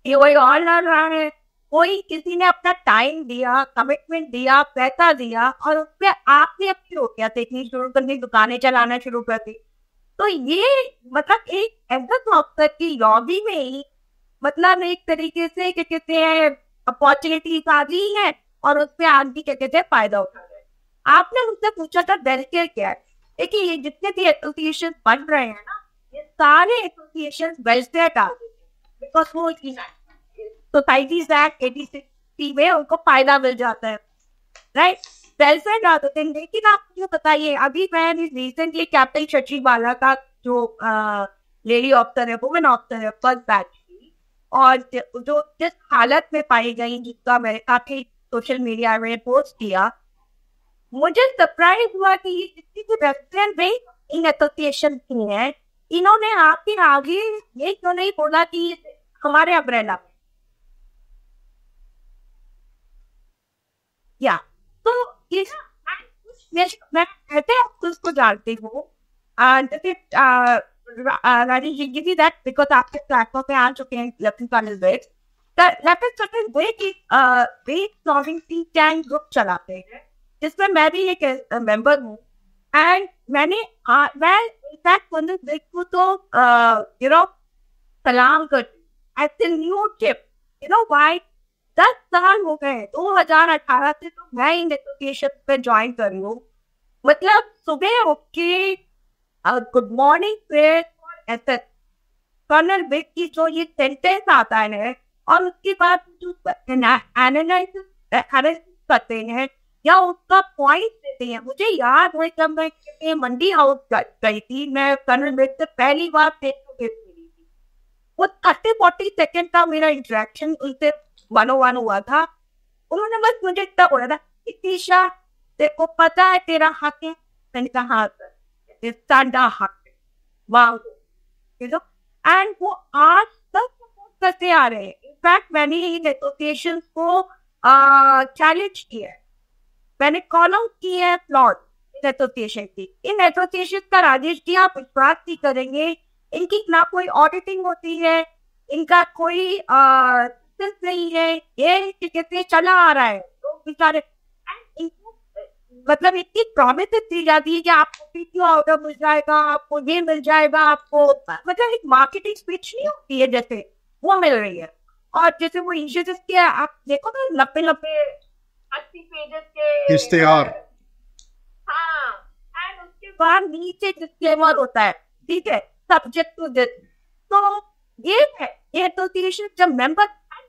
कोई और लड़ रहा है, कोई किसी ने अपना टाइम दिया, कमिटमेंट दिया, पैसा दिया और उसमें आपने अपनी रोटियां देखनी शुरू कर दी, दुकानें चलाना शुरू कर दी। तो ये मतलब एक एग्जिट ऑफिसर की लॉबी में ही मतलब एक तरीके से क्या कहते हैं अपॉर्चुनिटी आ गई है और उसपे आगे क्या कहते हैं फायदा उठा रहे हैं। आपने मुझसे पूछा था बेल्केयर क्या है, देखिए ये जितने भी एसोसिएशन बन रहे हैं ना ये सारे एसोसिएशन वेलफेयर टारगेट, बिकॉज वो सोसाइटीज एक्ट 86 में उनको फायदा मिल जाता है, राइट, वेलफेयर टारगेटिंग। लेकिन आप मुझे बताइए, अभी मैंने रिसेंटली कैप्टन शशि बाला का जो लेडी ऑफिसर है, वुमेन ऑफिसर है, फर्स्ट बैच की, और जो जिस हालत में पाई गई, जिसका मैंने काफी सोशल मीडिया में पोस्ट किया, मुझे सरप्राइज हुआ कि ये जितनी भी रेस्टोरेंट में इन एसोसिएशन की है, इन्होंने आपके आगे ये क्यों नहीं बोला कि हमारे अम्ब्रेला में, या तो ये मैं कहते हैं उसको जानती हूँ, राजेश जी, दैट बिकॉज आपके प्लेटफॉर्म पे आ चुके हैं lieutenant colonel Vik, lieutenant colonel Vik vet solving think tank group चलाते हैं, जिसमें मैं भी एक मेंबर हूँ। एंड मैंने मैं इनफैक्ट कर्नल विक को तो यू नो सलाम करती, आई salute him, you know why, 10 साल हो गए, 2018 से तो मैं इन एसोसिएशन पे ज्वाइन कर रही हूँ। मतलब सुबह उठ के good morning prayer for SS, colonel Vik की जो ये सेंटेंस आता है, और उसके बाद जो एनालिसिस करते हैं या उसका पॉइंट देते हैं। मुझे याद है जब मैं मंडी हाउस गई थी, मैं कर्नल विक से पहली बार फेस टू फेस मिली थी, वो 30-40 सेकेंड का मेरा इंटरेक्शन उनसे 101 हुआ था। उन्होंने बस मुझे इतना बोला था, इतीशा तेरे को पता है तेरा हक है? मैंने कहा हाँ सर, साडा हक है, मांगो, यू नो। एंड वो आज तक सपोर्ट करते आ रहे हैं। इनफैक्ट मैंने इन एसोसिएशन को चैलेंज किया है, मैंने कॉलम की है प्लॉट इन एसोसिएशन की। इन एसोसिएशन का राजेश जी आप विश्वास नहीं करेंगे, इनकी ना कोई ऑडिटिंग होती है, इनका कोई नहीं है, ये कहते चला आ रहा है तो बेचारे, मतलब इतनी प्रॉमिसेस दी जाती है कि आपको पीटीओ ऑर्डर मिल जाएगा, आपको ये मिल जाएगा, आपको मतलब एक मार्केटिंग स्पीच नहीं होती है जैसे वो मिल रही है। और जैसे वो इनिशिएटिव के आप देखो ना, 90 80 पेजेस के इश्तेहार, हाँ, एंड उसके बाद नीचे डिस्क्लेमर होता है, ठीक है, सब्जेक्ट टू दिस। तो ये है ये एसोसिएशन जब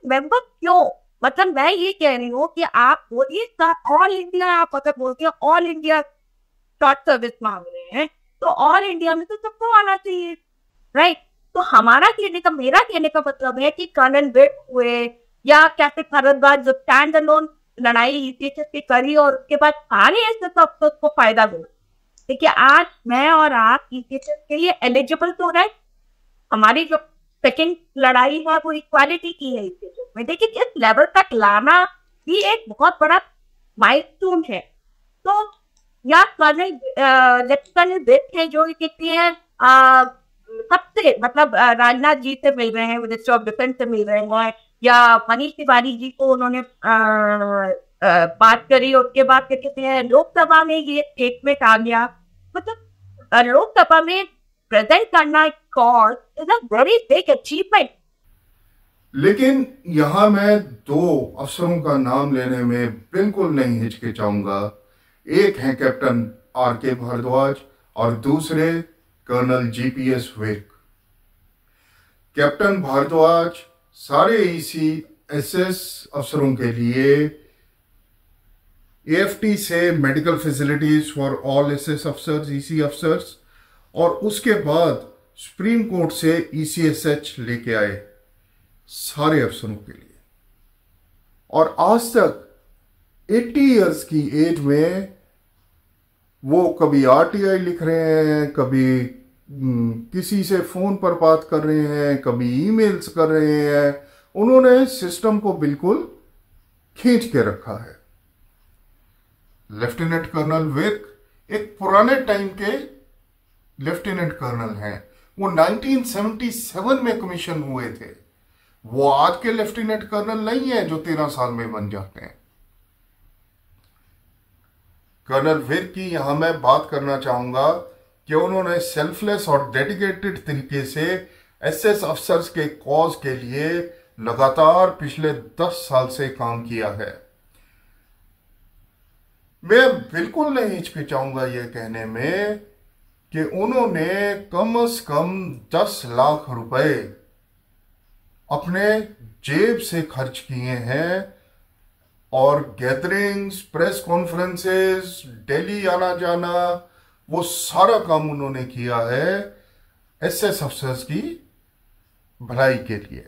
मेंबर क्यों, मतलब मैं ये कह रही हूँ कि आप बोलिए ऑल इंडिया, आप अगर बोलते हैं ऑल इंडिया शॉर्ट सर्विस मांग रहे हैं, तो ऑल इंडिया में तो सबको आना चाहिए, राइट। तो हमारा कहने का, मेरा कहने का मतलब है कि कर्नल विक हुए या कैसे भारद्वाज जो स्टैंड अलोन लड़ाई ईटीएचएस की करी और उसके बाद सारे ऐसे अफसर को फायदा हुआ। देखिए आज मैं और आप ईटीएचएस के लिए एलिजिबल तो है, हमारी जो सेकंड लड़ाई है वो इक्वालिटी की है ईटीएचएस में, देखिए इस लेवल तक लाना भी एक बहुत बड़ा माइलस्टोन है। तो या कर्नल विक है जो कहती है सबसे, मतलब राजनाथ जी से मिल रहे हैं, मिनिस्टर ऑफ डिफेंस से मिल रहे हैं, या मनीष तिवारी जी को उन्होंने बात करी, उसके बाद क्या कहते हैं लोकसभा में ये स्टेटमेंट आ गया, मतलब लोकसभा में प्रेजेंट करना cause is a very big achievement. लेकिन यहाँ मैं 2 अफसरों का नाम लेने में बिल्कुल नहीं हिचकिचाऊंगा। एक है कैप्टन आर.के. भारद्वाज और दूसरे colonel GPS Vik. Captain Bhardwaj सारे ईसीएसएस अफसरों के लिए एएफटी से medical facilities for all SS अफसर्स, ईसी अफसर्स, और उसके बाद सुप्रीम कोर्ट से ईसीएसएच लेके आए सारे अफसरों के लिए। और आज तक 80 इयर्स की एज में वो कभी आरटीआई लिख रहे हैं, कभी किसी से फोन पर बात कर रहे हैं, कभी ईमेल्स कर रहे हैं। उन्होंने सिस्टम को बिल्कुल खींच के रखा है। लेफ्टिनेंट कर्नल विक एक पुराने टाइम के लेफ्टिनेंट कर्नल हैं। वो 1977 में कमीशन हुए थे। वो आज के लेफ्टिनेंट कर्नल नहीं है जो 13 साल में बन जाते हैं। कर्नल विक की यहां मैं बात करना चाहूंगा कि उन्होंने सेल्फलेस और डेडिकेटेड तरीके से एसएस अफसर्स के कॉज के लिए लगातार पिछले 10 साल से काम किया है। मैं बिल्कुल नहीं हिचकिचाऊंगा यह कहने में कि उन्होंने कम से कम 10 लाख रुपए अपने जेब से खर्च किए हैं और गैदरिंग्स, प्रेस कॉन्फ्रेंसेस, दिल्ली आना जाना, वो सारा काम उन्होंने किया है एसएस अफसर्स की भलाई के लिए।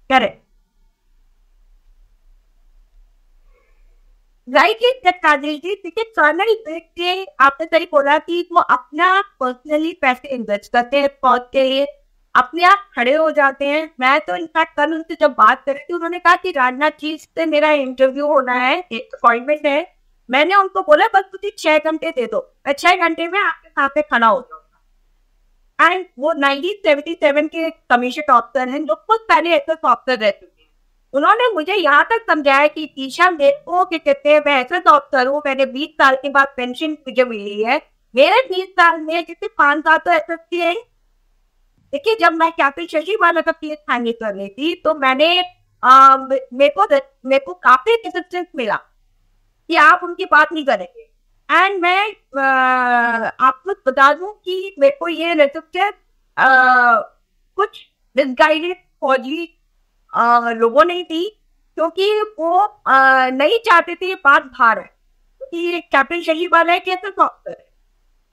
करेक्ट, राइटली काजल जी। देखिए कर्नल देख के आपने सही बोला कि वो अपना पर्सनली पैसे इन्वेस्ट करते हैं पद के लिए, अपने आप खड़े हो जाते हैं। मैं तो इनफैक्ट कल उनसे जब बात कर रही थी, उन्होंने कहा कि राजनाथ जी से मेरा इंटरव्यू होना है, एक अपॉइंटमेंट है। मैंने उनको बोला बस मुझे 6 घंटे दे दो, मैं 6 घंटे में आपके सामने खड़ा हो जाऊंगा। एंड वो 1977 के कमीशन ऑफिसर हैं जो खुद पहले एसएस ऑफिसर रह चुके हैं। उन्होंने मुझे यहाँ तक समझाया कि ईशा मेरे को कि कहते हैं मैं एसएस ऑफिसर हूँ, मैंने 20 साल के बाद पेंशन मुझे मिली है, मेरे 20 साल में कितने 5 साल तो एसएस के हैं। देखिए जब मैं कैप्टन शशि बाला का पीएस हैंडल कर रही थी तो मेरे को काफी रेजिस्टेंस मिला कि आप उनकी बात नहीं करेंगे। एंड मैं आपको बता दूं कि मेरे को ये रेजिस्टेंस कुछ मिसगाइडेड फौजी लोगों ने दी, क्योंकि वो नहीं चाहते थे ये बात बाहर है कि कैप्टन शशि बाला कैसे ऑफिसर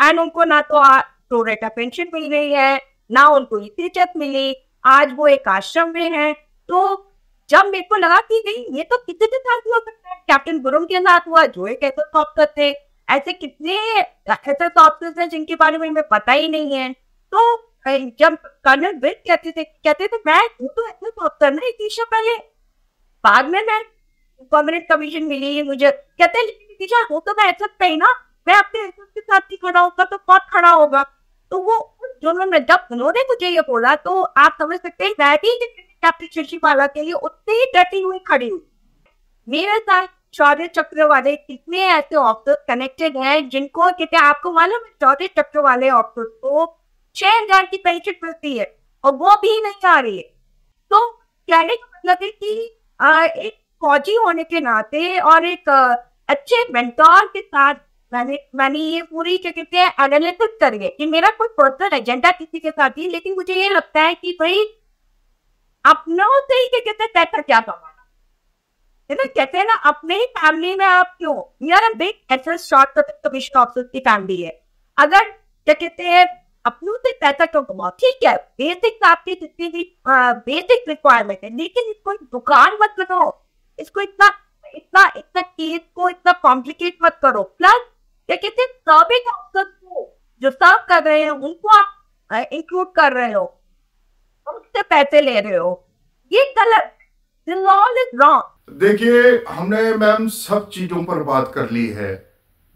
है एंड उनको ना तो प्रोरेटा पेंशन मिल रही है, ना उनको इज्जत मिली, आज वो एक आश्रम में है। तो जब मेरे को लगा कि नहीं ये तो किसी के साथ हो सकता है, कैप्टन गुरुम के साथ हुआ जो एक ऐसे ऑफिसर थे, ऐसे कितने ऐसे ऑफिसर्स हैं जिनके बारे में हमें पता ही नहीं है। तो जब कर्नल विर्क कहते थे मैं तो ऐसे ऑफिसर ना इतिशा पहले, बाद में मैं परमानेंट कमीशन मिली मुझे, कहते हैं लेकिन इतिशा वो तो मैं ऐसा पे ना, मैं अपने एसएस के साथ ही खड़ा होगा तो कौन खड़ा होगा। तो वो जब उन्होंने मुझे ये बोला तो आप समझ सकते हैं मैं भी कैप्टन शशि बाला के लिए उतनी ही डटी हुई खड़ी हुई। मेरे साथ शौर्य चक्र वाले कितने ऐसे ऑफिसर्स कनेक्टेड हैं जिनको कहते हैं, आपको मालूम है शौर्य चक्र वाले ऑफिसर्स को 6,000 की पेंशन मिलती है और वो भी नहीं आ रही है। तो कहने का मतलब है कि एक फौजी होने के नाते और एक अच्छे मेंटोर के साथ मैंने ये पूरी क्या कहते हैं एनालिसिस करी है कि मेरा कोई पर्सनल एजेंडा किसी के साथ ही, लेकिन मुझे ये लगता है कि भाई अपनों से ही क्या कहते हैं पैसा क्या कमाना है ना, कहते हैं ना अपने ही फैमिली में आप क्यों, यार big SS short commission officer की फैमिली है, अगर क्या कहते हैं अपनों से पैसा क्यों कमाओ, ठीक है बेसिक आपकी जितनी भी बेसिक रिक्वायरमेंट है, लेकिन इसको दुकान मत बनाओ, इसको इतना इतना इतना केस को इतना कॉम्प्लिकेट मत करो। प्लस क्या कहते हैं सर्विंग ऑफिसर्स को जो सर्व कर रहे हैं उनको आप इंक्लूड कर रहे हो, उनसे पैसे ले रहे हो, ये गलत, दिस ऑल इज रॉन्ग। देखिए हमने मैम सब चीजों पर बात कर ली है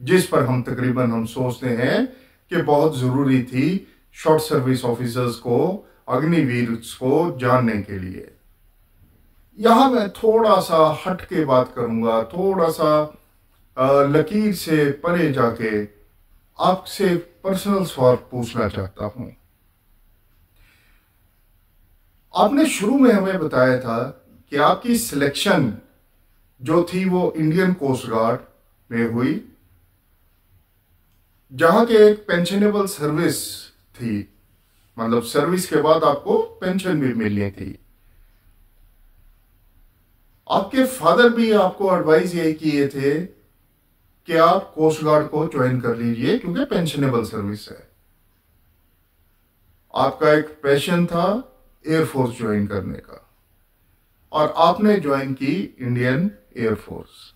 जिस पर हम तकरीबन हम सोचते हैं कि बहुत जरूरी थी शॉर्ट सर्विस ऑफिसर्स को, अग्निवीर को जानने के लिए। यहां मैं थोड़ा सा हट के बात करूंगा, थोड़ा सा लकीर से परे जाके आपसे पर्सनल सवाल पूछना चाहता हूं। आपने शुरू में हमें बताया था कि आपकी सिलेक्शन जो थी वो इंडियन कोस्ट गार्ड में हुई, जहां के एक पेंशनेबल सर्विस थी, मतलब सर्विस के बाद आपको पेंशन भी मिलनी थी। आपके फादर भी आपको एडवाइस यही किए थे कि आप कोस्ट गार्ड को ज्वाइन कर लीजिए क्योंकि पेंशनेबल सर्विस है। आपका एक पैशन था एयरफोर्स ज्वाइन करने का और आपने ज्वाइन की इंडियन एयरफोर्स।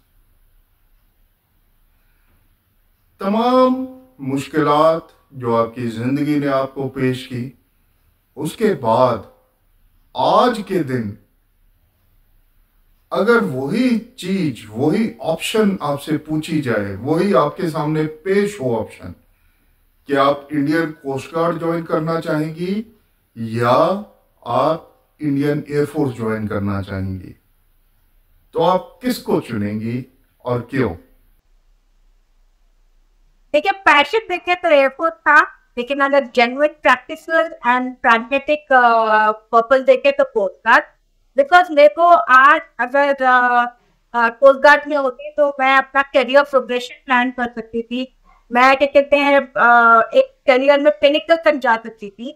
तमाम मुश्किलात जो आपकी जिंदगी ने आपको पेश की, उसके बाद आज के दिन अगर वही चीज, वही ऑप्शन आपसे पूछी जाए, वही आपके सामने पेश हो ऑप्शन कि आप इंडियन कोस्ट गार्ड ज्वाइन करना चाहेंगी या आप इंडियन एयरफोर्स ज्वाइन करना चाहेंगी, तो आप किसको चुनेंगी और क्यों? देखिए पैशन देखे तो एयरफोर्स था, लेकिन अगर genuine practice and pragmatic purpose देखे तो कोस्ट गार्ड। बिकॉज मेरे को आज अगर कोस्ट गार्ड में होती तो मैं अपना करियर प्रोग्रेशन प्लान कर सकती थी, मैं क्या कहते हैं एक करियर में पिनिकल तक जा सकती थी,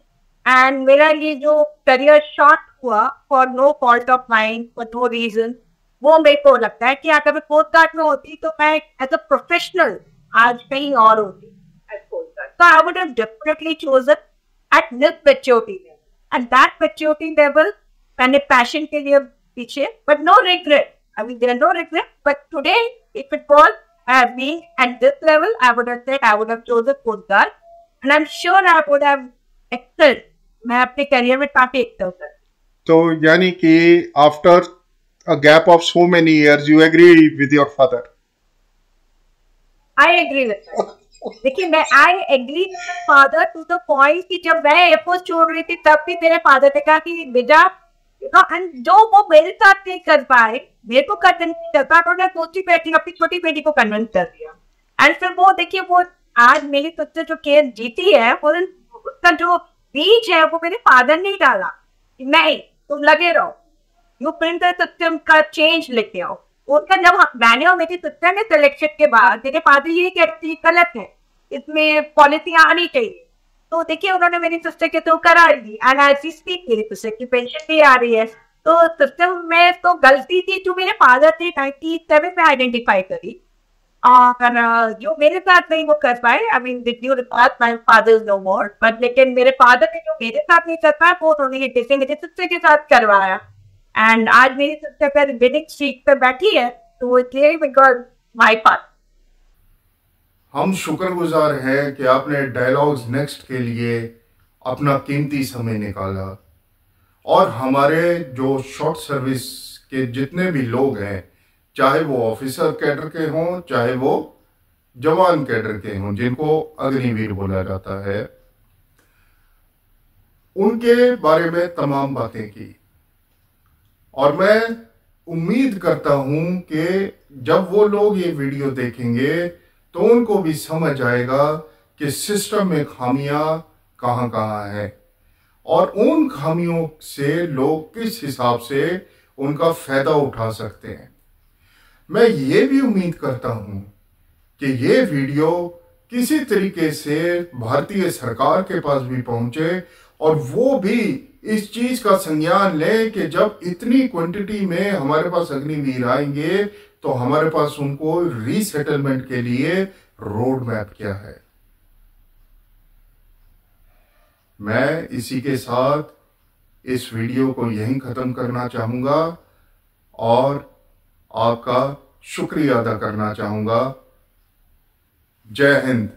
एंड मेरा ये जो करियर शॉर्ट हुआ for no fault of mine, for no reason, वो मेरे को लगता है कि अगर मैं कोस्ट गार्ड में होती तो मैं एज अ प्रोफेशनल आज कहीं और होती as Coast Guard. So I would have definitely chosen at this maturity level. And that maturity level, मैंने passion के लिए पीछे, but no regret. I mean, there are no regret. But today, if it was being at this level, I would have said I would have chosen Coast Guard, and I'm sure I would have excelled. मैं अपने career में काफी excel कर. तो यानी कि after a gap of so many years, you agree with your father. I agree with that. देखिए मैं I agree father to the point कि जब मैं एयरफोर्स छोड़ रही थी तब भी मेरे फादर ने कहा कि बेटा, जो वो मेरे साथ नहीं कर पाए, मेरे को कर नहीं कर पाया, तो मैं दूसरी बेटी, अपनी छोटी बेटी को कन्विंस कर दिया। एंड फिर वो देखिए, वो आज मेरी सिस्टर जो केस जीती है, वो उसका जो बीज है वो मेरे फादर ने ही डाला। नहीं, तुम लगे रहो, यू प्रिंट सिस्टम का चेंज लेके आओ। उनका जब मैंने और मेरी सिस्टर ने सिलेक्शन के बाद मेरे फादर ये कहते हैं गलत है, इसमें पॉलिसी आनी चाहिए, तो देखिए उन्होंने मेरी सिस्टर के थ्रू करा दी, एंड आज स्पीक मेरी सिस्टर की पेंशन भी आ रही है। तो सिस्टम में तो गलती थी जो मेरे फादर ने 97 में आइडेंटिफाई करी, और जो मेरे साथ नहीं वो कर पाए। I mean with due respect my father no more, but लेकिन मेरे फादर ने जो मेरे साथ नहीं कर पाया वो उन्होंने मेरे सिस्टर के साथ करवाया, एंड आज मेरी सिस्टर पर विनिंग स्ट्रीक पे बैठी है, तो वो इसलिए बिकॉज माय फादर। हम शुक्रगुजार हैं कि आपने डायलॉग्स नेक्स्ट के लिए अपना कीमती समय निकाला, और हमारे जो शॉर्ट सर्विस के जितने भी लोग हैं, चाहे वो ऑफिसर कैडर के हों, चाहे वो जवान कैडर के हों, जिनको अग्निवीर बोला जाता है, उनके बारे में तमाम बातें की। और मैं उम्मीद करता हूं कि जब वो लोग ये वीडियो देखेंगे तो उनको भी समझ आएगा कि सिस्टम में खामियां कहां कहां हैं, और उन खामियों से लोग किस हिसाब से उनका फायदा उठा सकते हैं। मैं ये भी उम्मीद करता हूं कि ये वीडियो किसी तरीके से भारतीय सरकार के पास भी पहुंचे, और वो भी इस चीज का संज्ञान लें कि जब इतनी क्वांटिटी में हमारे पास अग्निवीर आएंगे तो हमारे पास उनको रीसेटलमेंट के लिए रोड मैप क्या है। मैं इसी के साथ इस वीडियो को यहीं खत्म करना चाहूंगा और आपका शुक्रिया अदा करना चाहूंगा। जय हिंद।